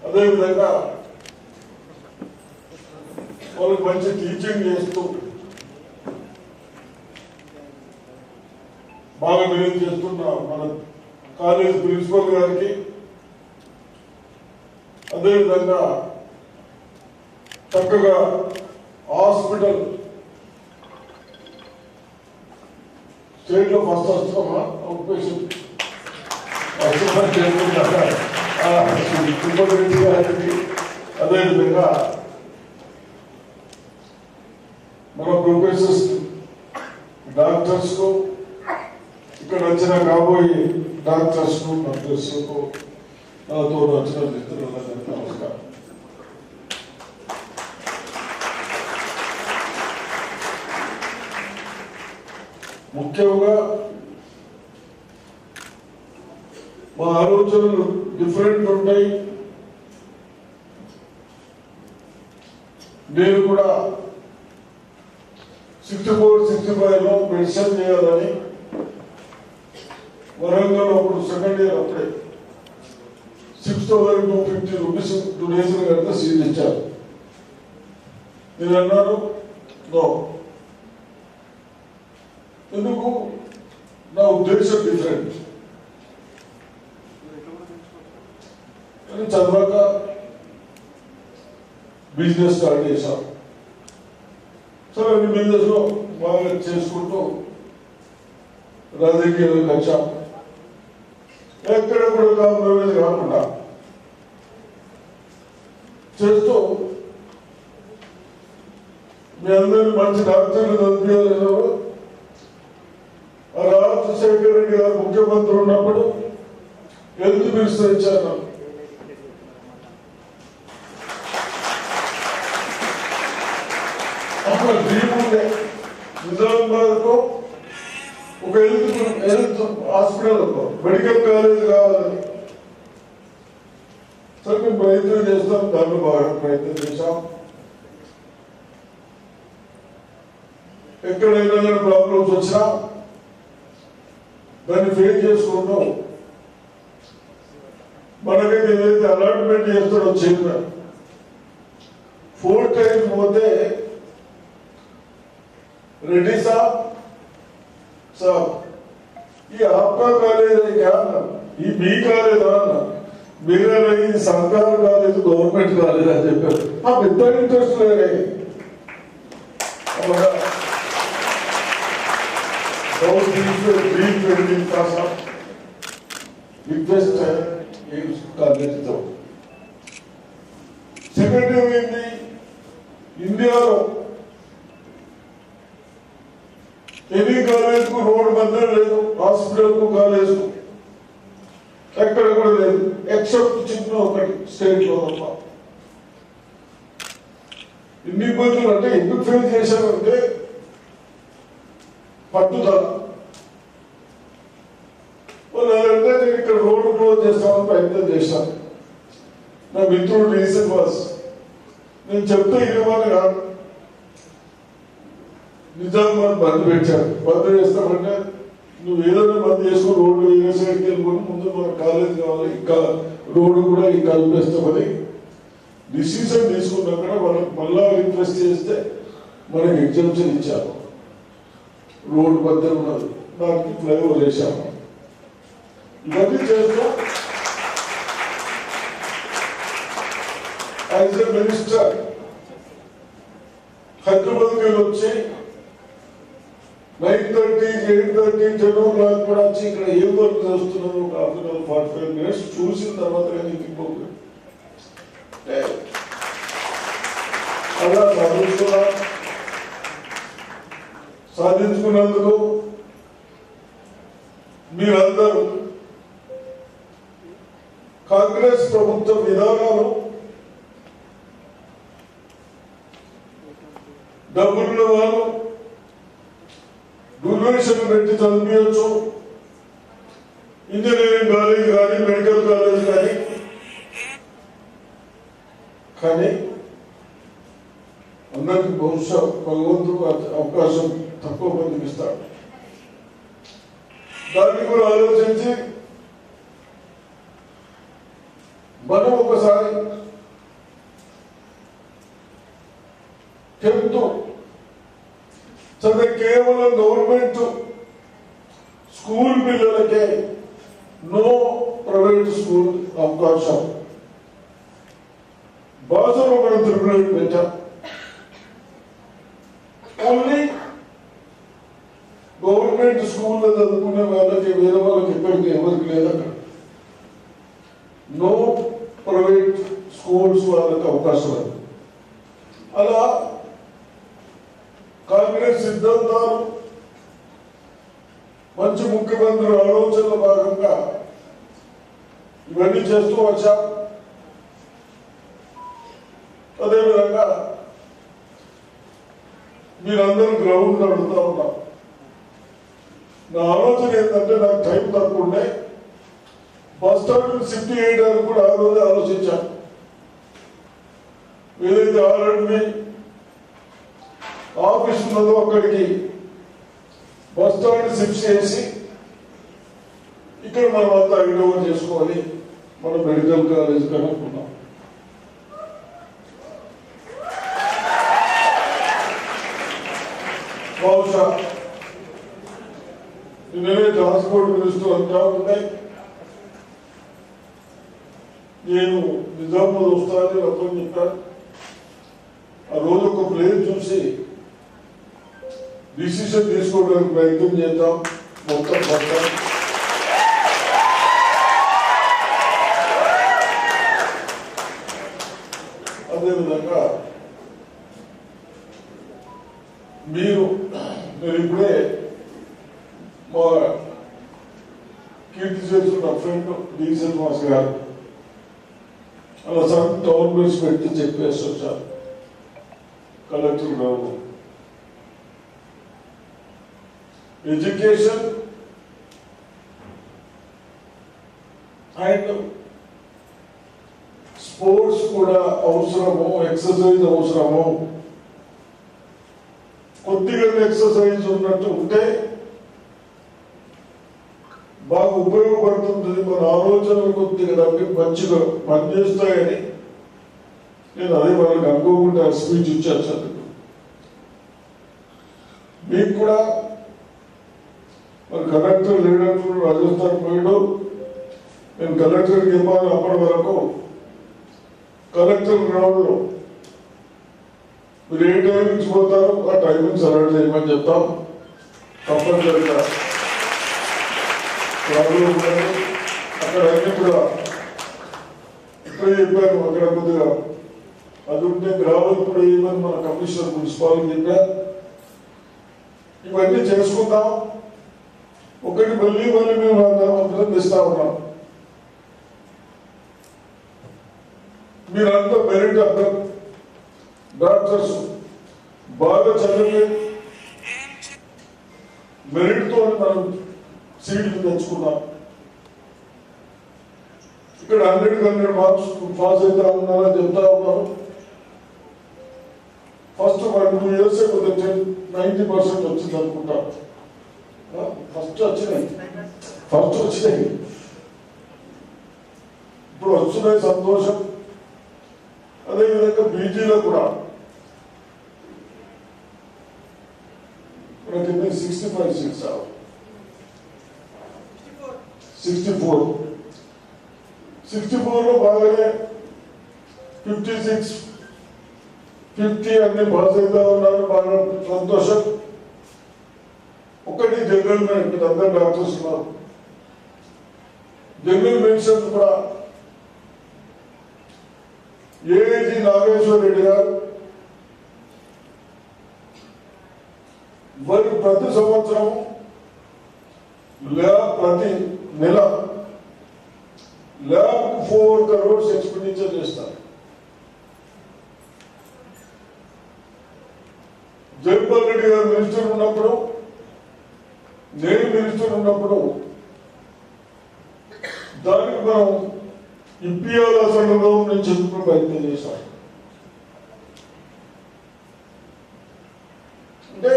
అదేవిధంగా వాళ్ళకి మంచి టీచింగ్ చేస్తూ బాగా బిహేవ్ చేస్తున్న మన కాలేజ్ ప్రిన్సిపల్ గారికి, అదేవిధంగా చక్కగా హాస్పిటల్ స్టేట్ లో ఫస్ట్ వస్తామా ఆక్యుపేషన్ తిరుపతి గారికి అదేవిధంగా మన ప్రొఫెసర్స్ డాక్టర్స్ కు ఇక్కడ వచ్చిన కాబోయే డాక్టర్స్ కు నర్సెస్ కు నాతో వచ్చిన మిత్రులందరికీ నమస్కారం. ముఖ్యంగా మా ఆలోచనలు డిఫరెంట్ ఉంటాయి. నేను కూడా 64-65లో మెడిసిన్ చేయాలని వరంగల్ అప్పుడు సెకండ్ ఇయర్ అప్పుడే 6,250 రూపీస్ డొనేషన్ కనుక సీట్ ఇచ్చారు. నేను అన్నాను నో, ఎందుకు, నా ఉద్దేశం డిఫరెంట్. కానీ చదవాక బిజినెస్ స్టార్ట్ చేశాం. సరే అన్ని బిజినెస్ లో బాగా చేసుకుంటూ రాజకీయాలకు వచ్చాం. ఎక్కడ కూడా కాంప్రమైజ్ కాకుండా చేస్తూ మీ అందరినీ మంచి డాక్టర్లు చదివించారు. రాజశేఖర రెడ్డి గారు ముఖ్యమంత్రి ఉన్నప్పుడు హెల్త్ మినిస్టర్ ఇచ్చారు. అప్పుడు డ్రీమ్ ఉండే నిజామాబాద్ కు ఒక హెల్త్ హాస్పిటల్ మెడికల్ కాలేజ్ కావాలని. సరే మేము ప్రయత్నం చేస్తాం, దాంట్లో బాగా ప్రయత్నం చేశాం. ఎక్కడైనా ప్రాబ్లమ్స్ వచ్చినా దాన్ని ఫేస్ చేసుకుంటాం. మనకైతే ఏదైతే అలాట్మెంట్ చేస్తాడో చైర్మన్ 4 times పోతే రెడ్డి సాబ్ ये आपका कॉलेज है क्या ना, ये बी कॉलेज ना, मेरा नहीं सरकार कॉलेज गवर्नमेंट कॉलेज అని చెప్పారు. ఆ పెద్ద ఇంట్రెస్ట్ లేరే. రిక్వెస్ట్ కాలేజ్ తో సెకండ్ ఏమైంది, ఇండియాలో ఎనీ కాలేజ్ కు రోడ్ మధ్య లేదు, హాస్పిటల్ కు కాలేజ్ కు ఎక్కడ కూడా లేదు, ఎక్సెప్ట్ చిన్న ఒకటి స్టేట్ లో తప్ప. ఇన్ని ఇబ్బందులు అంటే ఎందుకు ఫేస్ చేశారంటే పట్టుదల. వాళ్ళంటే నేను ఇక్కడ రోడ్డు క్లోజ్ చేస్తామని ప్రయత్నం చేశాను. నా మిత్రుడు రీసెంట్ వాస్, నేను చెప్తే ఇవ్వమని కాదు, నిజామాబాద్ బంద్ పెట్టారు. బంద్ చేస్తామంటే నువ్వు ఏదైనా బంద్ చేసుకుని రోడ్డు ఏ సైడ్కి వెళ్ళిపోయి ముందు మన కాలేజ్ కావాలి, ఇంకా రోడ్డు కూడా ఇంకా కల్పిస్తామని డిసిషన్ తీసుకున్నాక వాళ్ళకి మళ్ళా రిక్వెస్ట్ చేస్తే మనకి ఎగ్జామ్షన్ ఇచ్చారు. రోడ్డు మధ్య ఉన్నది, దానికి ఫ్లైఓవర్ వేసాము. ఇవన్నీ చేస్తూ యాజ్ ఎ మినిస్టర్ హైదరాబాద్కి వచ్చి 9:30, 8:30, 10 o'clock కూడా వచ్చి ఇక్కడ ఏం వర్క్ చేస్తున్నాను ఒక 45 minutes చూసిన తర్వాత ఇంటికి అలా సాధించుకున్నందుకు మీరందరూ కాంగ్రెస్ ప్రభుత్వ విధానాలు డబ్బులున్న వాళ్ళు డొనేషన్ పెట్టి చదివించవచ్చు, ఇంజనీరింగ్ కాలేజ్ కానీ మెడికల్ కాలేజ్ కానీ. కానీ అందరికి బహుశా భగవంతుడు అవకాశం తక్కువ మందికి ఇస్తాడు. దాన్ని కూడా ఆలోచించి మనం ఒకసారి 10th చదివే కేవలం గవర్నమెంట్ స్కూల్ పిల్లలకే, నో ప్రైవేట్ స్కూల్ అవకాశం. భాషలో మనం తిరుగులేదు పెట్టాం. ఓన్లీ గవర్నమెంట్ స్కూల్లో చదువుకునే వాళ్ళకి వేరే వాళ్ళకి ఎక్కడికి ఎవరికి లేదు అక్కడ. నో ప్రైవేట్ స్కూల్స్ వాళ్ళకి అవకాశం లేదు. అలా కాంగ్రెస్ సిద్ధాంతాలు మంచి ముఖ్యమంత్రి ఆలోచనల భాగంగా ఇవన్నీ చేస్తూ వచ్చాం. అదేవిధంగా మీరందరూ గ్రౌండ్ అడుగుతూ ఉన్నారు. నా ఆలోచన ఏంటంటే నాకు టైం తక్కువ ఉండే బస్ స్టాండ్ షిఫ్ట్ చేయడానికి కూడా ఆ రోజు ఆలోచించాను. ఏదైతే ఆల్రెడీ ఆఫీస్ ఉన్నదో అక్కడికి బస్ స్టాండ్ షిఫ్ట్ చేసి ఇక్కడ మనం అంతా హ్యాండ్ ఓవర్ చేసుకోవాలి మన మెడికల్ కాలేజ్ కనుక్కున్నాం. బహుశా నేనే ట్రాన్స్పోర్ట్ మినిస్టర్ అంటా ఉన్నాయి. నేను నిజామాబాద్ వస్తానని రమ్మని చెప్పాను. ఆ రోజు ఒక ప్లేన్ చూసి డిసిషన్ తీసుకోవడానికి ప్రయత్నం చేద్దాం. మొత్తం పడతాం. అదేవిధంగా మీరు ఇప్పుడే మా కీర్తి చేస్తున్న ఫ్రెండ్ డీజల్ మాస్ గారు అలా సన్ టౌన్ బేస్ పెట్టి చెప్పేసి వచ్చారు. కలెక్టర్ గారు ఎడ్యుకేషన్ అండ్ స్పోర్ట్స్ కూడా అవసరము, ఎక్సర్సైజ్ అవసరము. కొద్దిగా ఎక్సర్సైజ్ ఉన్నట్టు ఉంటే బాగా ఉపయోగపడుతుంది. మన ఆలోచనలు కొద్దిగా తప్పి మంచిగా పనిచేస్తాయని నేను అదే వాళ్ళకి అనుకోకుండా స్పీచ్ ఇచ్చాను. మీకు కూడా మరి కలెక్టర్ లేడంటూ రాజస్థాన్ పోయాడు. నేను కలెక్టర్కి చెప్పాను. అప్పటి వరకు కలెక్టర్ గ్రౌండ్లో మీరు ఏ టైమింగ్స్ పోతారో ఆ టైమింగ్స్ అలాంటి చేయమని చెప్తాం. తప్పనిసరిగా అక్కడ అన్ని కూడా ఇప్పుడే చెప్పాను. అక్కడ కొద్దిగా అది ఉంటే గ్రామాలు కూడా ఏమని మన కమిషనర్ మున్సిపాలిటీ చెప్పారు. ఇవన్నీ చేసుకుందాం. ఒకటి మళ్ళీ మేము అభినందిస్తా ఉన్నాం. మీరంతా మెరిట్ అర్థం డాక్టర్స్ బాగా చదివి మెరిట్ తో మనం సీట్లు తెచ్చుకున్నాం. ఇక్కడ 100 మార్క్స్ పాస్ అవుతా ఉన్నారని చెప్తా ఉన్నారు. ఫస్ట్ 1-2 years కొద్దిగా 90% వచ్చింది అనుకుంటా. ఫస్ట్ వచ్చినాయి. ఇప్పుడు వస్తున్నాయి, సంతోషం. అదేవిధంగా బీజీలో కూడా మనకి 65 సీట్స్ 64లో బాగానే 56, 50 అన్ని పాస్ అవుతా ఉన్నారు. బాగా సంతోషం. ఒకటి జనరల్ మెడిసిన్ అందరు డాక్టర్స్ ఉన్నారు. జనరల్ మెడిసిన్ కూడా ఏజీ నాగేశ్వర రెడ్డి గారు వారికి ప్రతి సంవత్సరం ప్రతి నెల ల్యాబ్ 4 crores ఎక్స్పెండిచర్ చేస్తారు. జగన్మోహన్ రెడ్డి గారు మినిస్టర్ ఉన్నప్పుడు, నేను మినిస్టర్ ఉన్నప్పుడు దానికి మనం ఇప్పియాల సంఘం నుంచి చెప్పుకుని ప్రయత్నం చేశాం. అంటే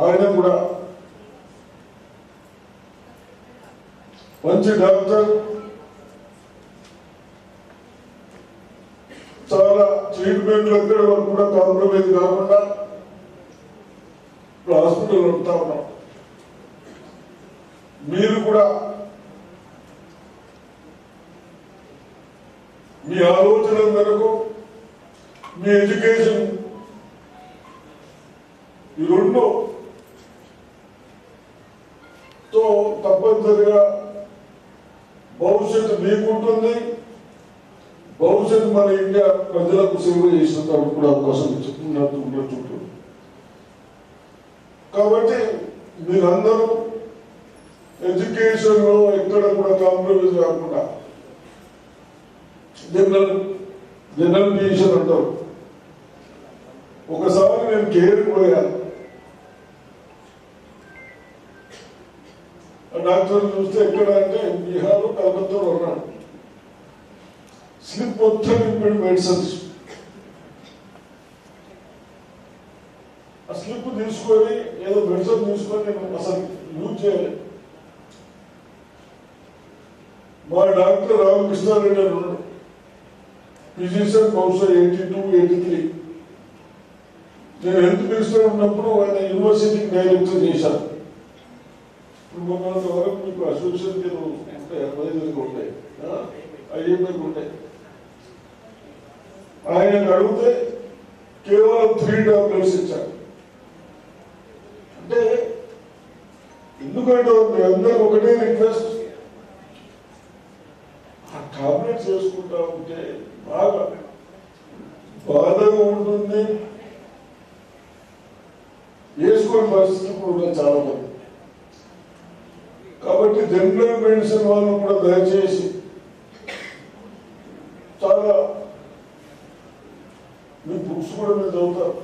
ఆయన కూడా మంచి డాక్టర్, చాలా ట్రీట్మెంట్లు ఎక్కడ వరకు కూడా కాంప్రమైజ్ కాకుండా హాస్పిటల్ ఉంటా ఉన్నాం. మీరు కూడా మీ ఆలోచన మేరకు మీ ఎడ్యుకేషన్ ఈ రెండుతో తప్పనిసరిగా భవిష్యత్తు మీకుంటుంది, భవిష్యత్తు మన ఇండియా ప్రజలకు సేవ చేసినందుకు కూడా అవకాశం ఉండొచ్చు. కాబట్టి మీరందరూ ఎడ్యుకేషన్ లో ఎక్కడ కూడా కాంప్రమైజ్ కాకుండా జనరల్ ట్యూషన్ అంటారు. ఒకసారి నేను కేర్ పోయాను, డాక్టర్ చూస్తే ఎక్కడ అంటే బీహార్ కలకత్తాలో ఉన్నాడు. స్లిప్ మొత్తం నింపాడు మెడిసిన్స్. ఆ స్లిప్ తీసుకొని ఏదో మెడిసిన్ తీసుకొని నేను అసలు యూజ్ చేయలేదు. మా డాక్టర్ రామకృష్ణారెడ్డి అని ఉన్నాడు, ఫిజిషియన్, బహుశా 82, 83. నేను హెల్త్ మినిస్టర్ ఉన్నప్పుడు ఆయన యూనివర్సిటీకి డైరెక్టర్ చేశాను. ఇప్పుడు మొన్న వరకు మీకు అసోసియేషన్ ఉంటాయి, 15 ఉంటాయి, IMA ఉంటాయి. ఆయన అడిగితే కేవలం 3 టాబ్లెట్స్ ఇచ్చారు. అంటే ఎందుకంటే మీ అందరూ ఒకటే రిక్వెస్ట్, ఆ టాబ్లెట్స్ వేసుకుంటా ఉంటే బాగా బాధగా ఉంటుంది. వేసుకునే పరిస్థితి కూడా చాలా మంది. కాబట్టి జనరల్ మెడిసిన్ వాళ్ళు కూడా దయచేసి చాలా మీ బుక్స్ కూడా మీరు చదువుతారు.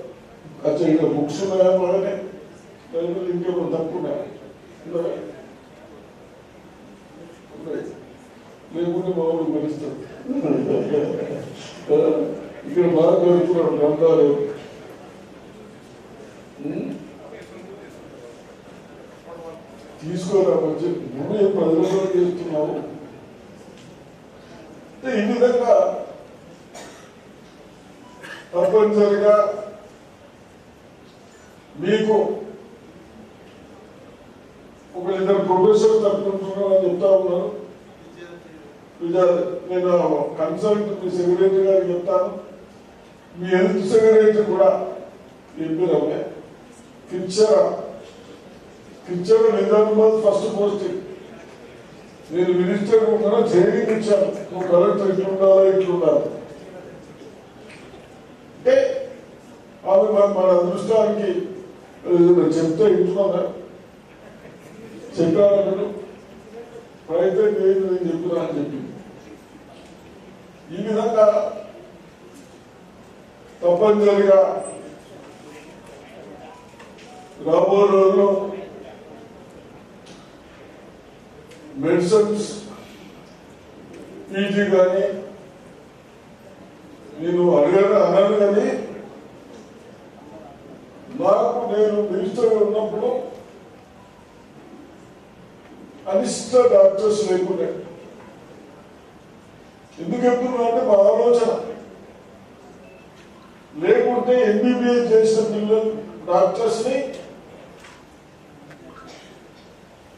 అచ్చా ఇక్కడ బుక్స్ ఉన్నాయా బాగానే, ఇంకేమైనా తక్కువ ఉన్నాయా? లేకుంటే మామూలు మరుస్తారు. ఇక్కడ బాగా జరుగుతున్నాడు గ్రంథాలు. తీసుకోరా మంచి నువ్వే 10 రోజులు చేస్తున్నావు. ఈ విధంగా తప్పనిసరిగా మీకు ఒక 2 ప్రొఫెసర్ తప్పుకుంటున్నారని చెప్తా ఉన్నాను. నేను కన్సల్ట్ మీ సెక్రటరీ గారికి చెప్తాను. మీ హెల్త్ సెక్రటరీ కూడా చెప్పారమ్మే పిక్చర్ నిజామాబాద్ ఫస్ట్ పోస్టింగ్. నేను మినిస్టర్ కూడా ట్రైనింగ్ ఇచ్చాను, నువ్వు కలెక్టర్ ఇట్లుండాలా ఇట్లుండాలి అంటే ఆమె మన అదృష్టానికి చెప్తే ఇంటున్నా చెప్పాను, ప్రయత్నం చేయదు నేను చెప్తున్నా అని చెప్పి. ఈ విధంగా తప్పనిసరిగా రాబోయే రోజుల్లో మెడిసిన్స్ పీజీ కానీ నేను అన్నాను, కానీ నాకు నేను మినిస్టర్ ఉన్నప్పుడు అనిష్ట డాక్టర్స్ లేకుండా. ఎందుకు చెప్తున్నా అంటే మా ఆలోచన లేకుంటే MBBS చేసిన పిల్లలు డాక్టర్స్ ని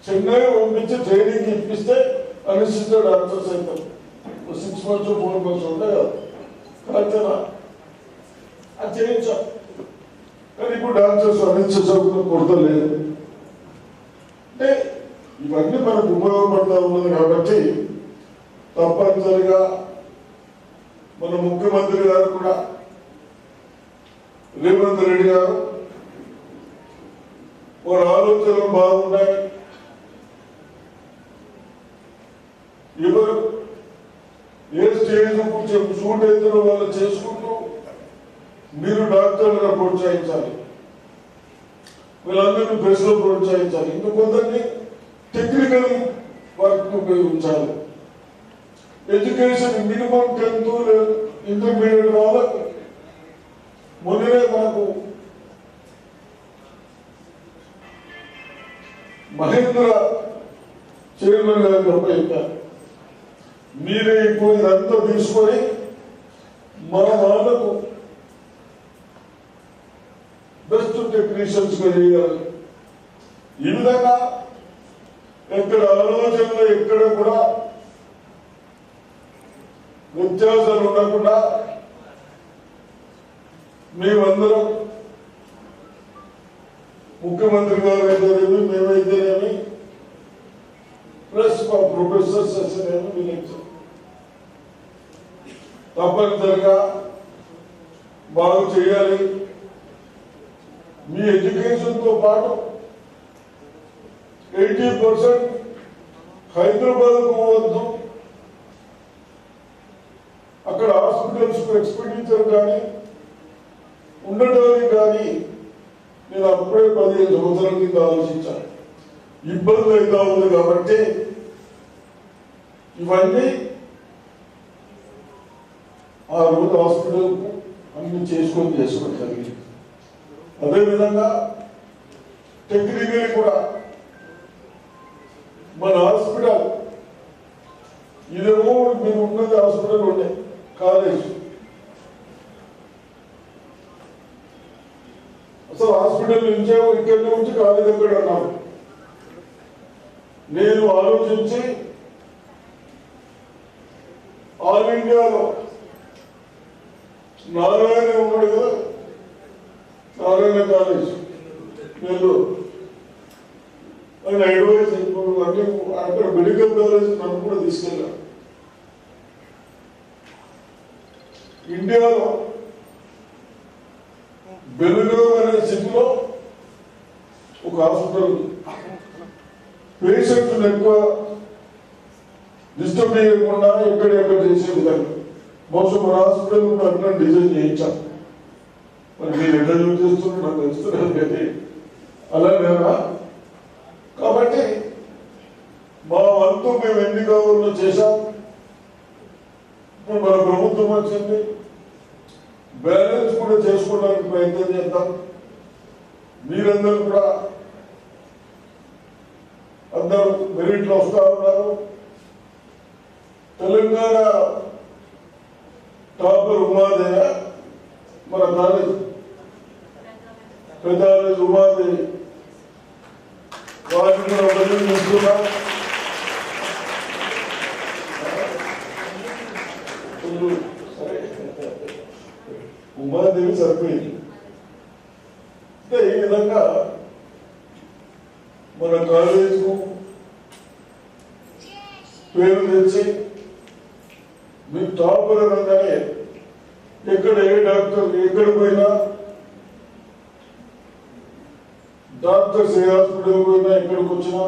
చెన్నై పంపించి ట్రైనింగ్ ఇప్పిస్తే అనిశ్చిత డాక్టర్స్ అవుతారు. 6 months 4 months ఉంటాయి కదా, కాకపోతే అది చేయించాం. కానీ ఇప్పుడు డాక్టర్స్ అనిశ్చిత కొరత లేదు. అంటే ఇవన్నీ మనకు ఉపయోగపడతా ఉన్నది. కాబట్టి తప్పనిసరిగా మన ముఖ్యమంత్రి గారు కూడా రేవంత్ రెడ్డి గారు వారి ఆలోచనలు బాగున్నాయి. ఎవరు ఏ స్టేజ్ కొంచెం సూట్ అయితే వాళ్ళు చేసుకుంటూ మీరు డాక్టర్లుగా ప్రోత్సహించాలి, వీళ్ళందరినీ బెస్ట్లో ప్రోత్సహించాలి. ఇంకా కొందరిని టెక్నికల్ వర్క్ ఉపయోగించాలి. ఎడ్యుకేషన్ మినిమం 10th ఇంటర్మీడియట్ వాళ్ళకు మొన్ననే మనకు మహేంద్ర చైర్మన్ గారు చెప్పారు, మీరే ఇప్పుడు ఇదంతా తీసుకొని మా వాళ్ళకు బెస్ట్ టెక్నీషియన్స్ గా చేయాలి. ఈ విధంగా ఎక్కడ ఆలోచనలో ఎక్కడ కూడా వ్యత్యాసాలు ఉండకుండా మేమందరం ముఖ్యమంత్రి గారు అయితేనేమి మేమైతేనేమి ప్లస్ మా ప్రొఫెసర్స్ అయితేనేమి వీళ్ళకి తప్పనిసరిగా బాగు చేయాలి. మీ ఎడ్యుకేషన్తో పాటు 80% హైదరాబాద్ పోవద్దు. అక్కడ హాస్పిటల్స్ ఎక్స్పెండిచర్ కానీ ఉండటానికి కానీ నేను అప్పుడే 15 సంవత్సరాల కింద ఆలోచించాను. ఇబ్బంది అవుతా ఉంది కాబట్టి ఇవన్నీ ఆ రోజు హాస్పిటల్ అన్ని చేసుకొని జరిగింది. అదేవిధంగా టెక్నికలీ కూడా మన హాస్పిటల్ ఇదేమో మీరు ఉన్నది హాస్పిటల్ ఉండే కాలేజ్, అసలు హాస్పిటల్ నుంచే ఇక్కడి నుంచి కాలేజ్ ఎక్కడ అన్నాను. నేను ఆలోచించి ఆల్ ఇండియాలో నారాయణ ఉన్నాడు కదా, నారాయణ కాలేజ్ నెల్లూరు, ఆయన అడ్వైజ్ అంటే అక్కడ మెడికల్ కాలేజ్ నన్ను కూడా తీసుకెళ్ళాను. ఇండియాలో బెంగళూరు అనే సిటీలో ఒక హాస్పిటల్ పేషెంట్లు ఎక్కువ డిస్టర్బ్ చేయకుండా ఎక్కడెక్కడ చేసే విధంగా బహుశా మన హాస్పిటల్ అట్లా డిజైన్ చేయించాం. మరి మీరు ఎట్లా యూజ్ చేస్తున్నారు నాకు తెలుస్తున్నారు కదా, అలాగేనా? కాబట్టి మా వంతు మేము ఎన్ని కావాలో చేశాం. ఇప్పుడు మన ప్రభుత్వం వచ్చింది, బ్యాలెన్స్ కూడా చేసుకోవడానికి ప్రయత్నం చేద్దాం. మీరందరూ కూడా అందరూ మెరిట్లో వస్తా ఉన్నారు. తెలంగాణ టాపర్ ఉమాదేవి మన కాలేజ్ పెద్ద ఉమాదేవి వారిని కూడా అభినందిస్తున్నాం. ఉమాదేవి సరిపోయింది. అంటే ఈ విధంగా మన కాలేజీకు పేరు తెచ్చి మీరు టాపర్ అనగానే ఎక్కడ ఏ డాక్టర్ ఎక్కడ పోయినా, డాక్టర్స్ ఏ హాస్పిటల్ పోయినా ఎక్కడికి వచ్చినా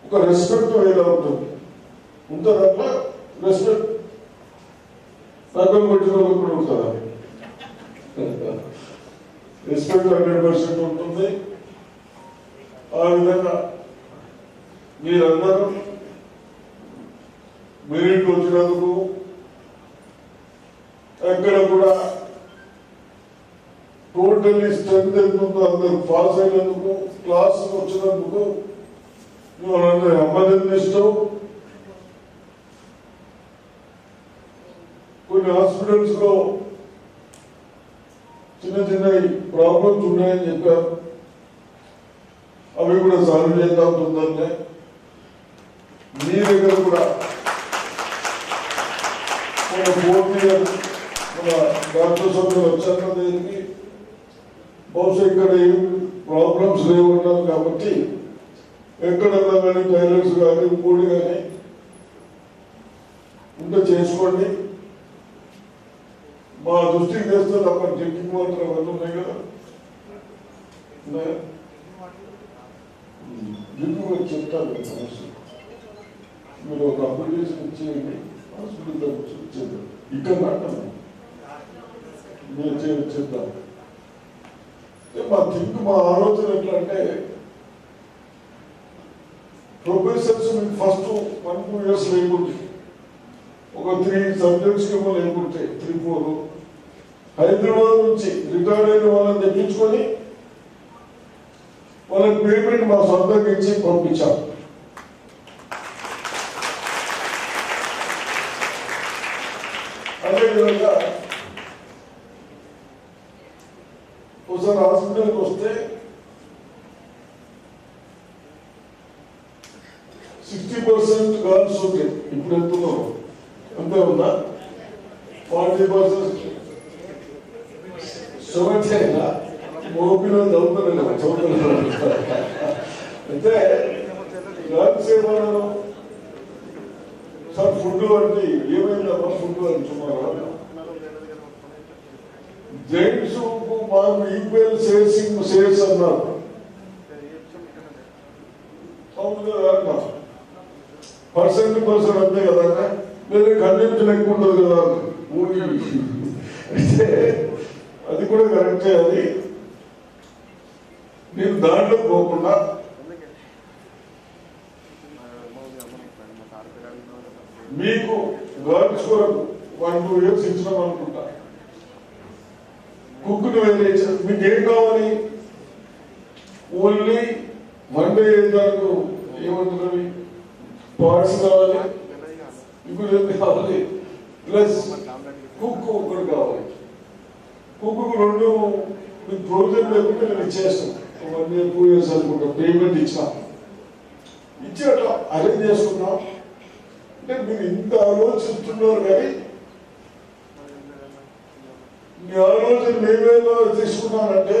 ఒక రెస్పెక్ట్ వేలా ఉంటుంది. ఉంటుంది అట్లా రెస్పెక్ట్ తగ్గం పెట్టిన వాళ్ళకి కూడా ఉంటుందా? రెస్పెక్ట్ 100% ఉంటుంది. ఆ విధంగా మీరందరూ మెరిట్ వచ్చినందుకు, ఎక్కడ కూడా టోటల్లీ స్ట్రెంత్ ఎంత ఉందో అందరూ పాస్ అయినందుకు, క్లాస్ వచ్చినందుకు మిమ్మల్ని అభినందిస్తూ, కొన్ని హాస్పిటల్స్ లో చిన్న చిన్న ప్రాబ్లమ్స్ ఉన్నాయని చెప్పారు. అవి కూడా సాల్వ్ చేద్దాం తొందరనే. మీ దగ్గర కూడా మన 4th ఇయర్ మన డాక్టర్ సభ్యులు వచ్చాక దీనికి బహుశా ఇక్కడ ఏం ప్రాబ్లమ్స్ లేవున్నారు కాబట్టి ఎక్కడన్నా కానీ టైలర్స్ కానీ ఇంకోటి కానీ ఉంటే చేసుకోండి. మా దృష్టికి తెస్తే తప్ప డ్రింకింగ్ వాటర్ అవన్నీ ఉన్నాయి కదా, డ్రింకింగ్ చెప్తాను. మీరు ఒక అప్లికేషన్ ఇచ్చేయండి, హాస్పిటల్లో ఇచ్చేద్దాం. ఇక్కడ నాటండి మీరు చేద్దాం. మా థింక్ మా ఆలోచన ఎట్లా అంటే, ప్రొఫెసర్స్ మీకు ఫస్ట్ 1-2 years లేకుంటే ఒక 3 subjects ఏమో లేకుంటే 3-4 హైదరాబాద్ నుంచి రిటైర్డ్ అయిన వాళ్ళని తెప్పించుకొని వాళ్ళకి పేమెంట్ మా సొంతంగా ఇచ్చి పంపించాం. అదేవిధంగా ఒకసారి హాస్పిటల్కి వస్తే 60% గర్ల్స్ ఉంటే ఇప్పుడు ఎంతున్నావు అంతే ఉందా? 40% 70 మోపిల్లలు చదువుతారు చదువుతారు. అయితే ఏమన్నారు సార్ ఫుడ్ అంటే ఏమైందమ్మా ఫుడ్ అని చున్నారా? జైంట్స్ మాకు ఈక్వల్ సేల్స్ అన్నారు. అవును కదా, పర్సెంట్ అంతే కదా, లేదా కన్వెన్షన్ ఎక్కువ ఉంటుంది కదా. అయితే అది కూడా కరెక్టే. అది నేను దాంట్లో పోకుండా మీకు గర్ల్స్ కొరకు 1-2 years ఇచ్చినాం అనుకుంటా. కుక్ను వేరే మీకు ఏం కావాలి? ఓన్లీ వన్ డే దానికి ఏమంటున్నవి పార్ట్స్ కావాలి, ఇప్పుడు ఏం కావాలి, ప్లస్ కుక్ ఒకటి కావాలి. కుక్కు 2 మీకు ప్రొవిజన్ లేకుంటే నేను ఇచ్చేస్తాను. 1 year 2 years అనుకుంటా పేమెంట్ ఇచ్చి అట్లా అరేంజ్ చేసుకున్నాం. అంటే మీరు ఇంత ఆలోచిస్తున్నారు కానీ మీ ఆలోచన మేమేదో తీసుకున్నానంటే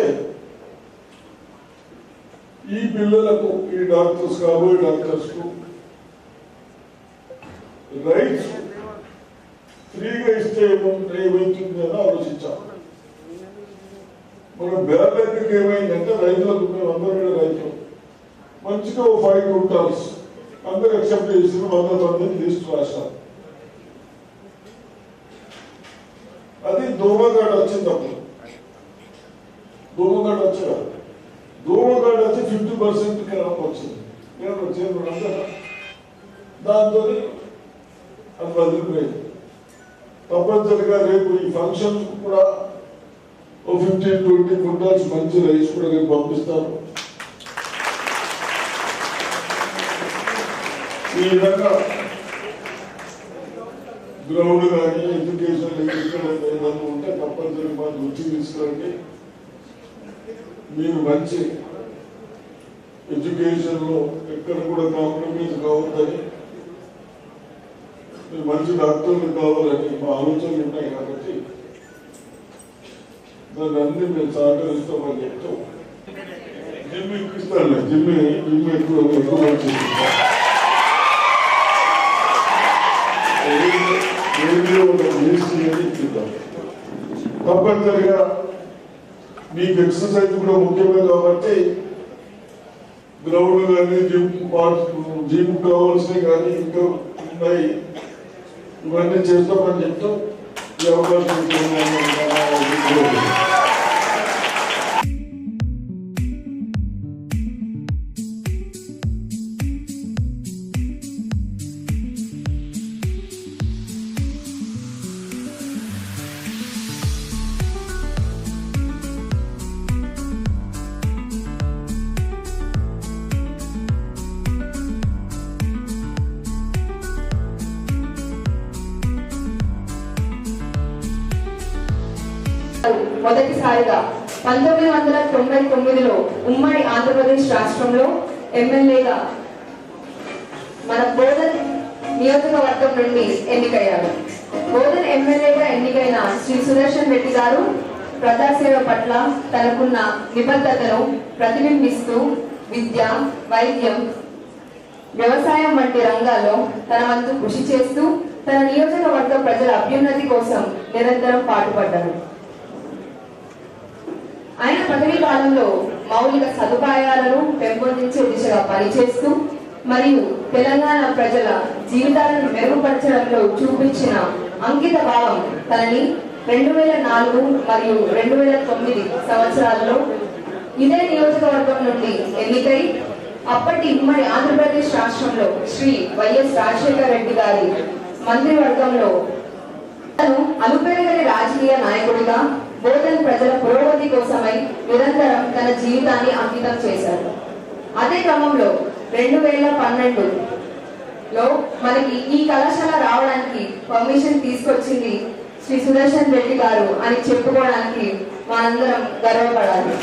ఈ పిల్లలకు, ఈ డాక్టర్స్ కాబోయే డాక్టర్స్ కు రైట్స్ ఫ్రీగా ఇస్తే ఏమవుతుంది అని ఆలోచించాం. మన బేర్లకి ఏమైందంటే రైతులకు, మేము అందరూ రైతులు మంచిగా 5 quintals అందరూ ఎక్సెప్ట్ చేసిన 100 మందిని లిస్ట్ రాశారు. అది దోమగాడు వచ్చినప్పుడు దోమగాడు వచ్చారు. దోమగాడు వచ్చి 50% క్రాప్ వచ్చింది. నేను వచ్చాను దాంతో అది వదిలిపోయింది. తప్పనిసరిగా రేపు ఈ ఫంక్షన్ కూడా 15-20 quintals మంచి రైస్ కూడా రేపు పంపిస్తాను. ఈ విధంగా గ్రౌండ్ కానీ ఎడ్యుకేషన్ ఏదైనా ఉంటే తప్పనిసరి మా దృష్టికి తీసుకురండి. మీరు మంచి ఎడ్యుకేషన్ లో ఎక్కడ కూడా కాంప్రమైజ్ కావద్దని, మీరు మంచి డాక్టర్లు కావాలని మా ఆలోచనలు ఉన్నాయి. కాబట్టి దాన్ని అన్ని మేము సహకరిస్తామని చెప్తాం. జిమ్ ఇప్పిస్తాను, జిమ్ ఎక్కువ తప్పనిసరిగా మీకు ఎక్సర్సైజ్ కూడా ముఖ్యమే. కాబట్టి గ్రౌండ్ కానీ జిమ్ కావాల్సినవి కానీ ఇంకా ఉన్నాయి, ఇవన్నీ చేస్తామని చెప్తాం. ఈ అవకాశం మొదటిసారిగా 1999లో ఉమ్మడి ఆంధ్రప్రదేశ్ రాష్ట్రంలో ఎమ్మెల్యేగా మన బోధన్ నియోజకవర్గం నుండి ఎన్నికయ్యారు. బోధన్ ఎమ్మెల్యేగా ఎన్నికైన శ్రీ సుదర్శన్ రెడ్డి గారు ప్రజాసేవ పట్ల తనకున్న నిబద్ధతను ప్రతిబింబిస్తూ విద్య, వైద్యం, వ్యవసాయం వంటి రంగాల్లో తన వంతు కృషి చేస్తూ తన నియోజకవర్గ ప్రజల అభ్యున్నతి కోసం నిరంతరం పాటుపడ్డారు. ఆయన పదవీ కాలంలో మౌలిక సదుపాయాలను పెంపొందించే దిశగా పనిచేస్తూ మరియు తెలంగాణ ప్రజల జీవితాలను మెరుగుపరచడంలో చూపించిన అంకిత భావం తనని 2004 మరియు 2009 సంవత్సరాల్లో ఇదే నియోజకవర్గం నుండి ఎన్నికై అప్పటి ఉమ్మడి ఆంధ్రప్రదేశ్ రాష్ట్రంలో శ్రీ వైఎస్ రాజశేఖర రెడ్డి గారి మంత్రివర్గంలో తను అలుపెరగని రాజకీయ నాయకుడిగా బోధన్ ప్రజల పురోగతి కోసమై నిరంతరం తన జీవితాన్ని అంకితం చేశారు. అదే క్రమంలో 2012లో మనకి ఈ కళాశాల రావడానికి పర్మిషన్ తీసుకొచ్చింది శ్రీ సుదర్శన్ రెడ్డి గారు అని చెప్పుకోవడానికి మనందరం గర్వపడాలి.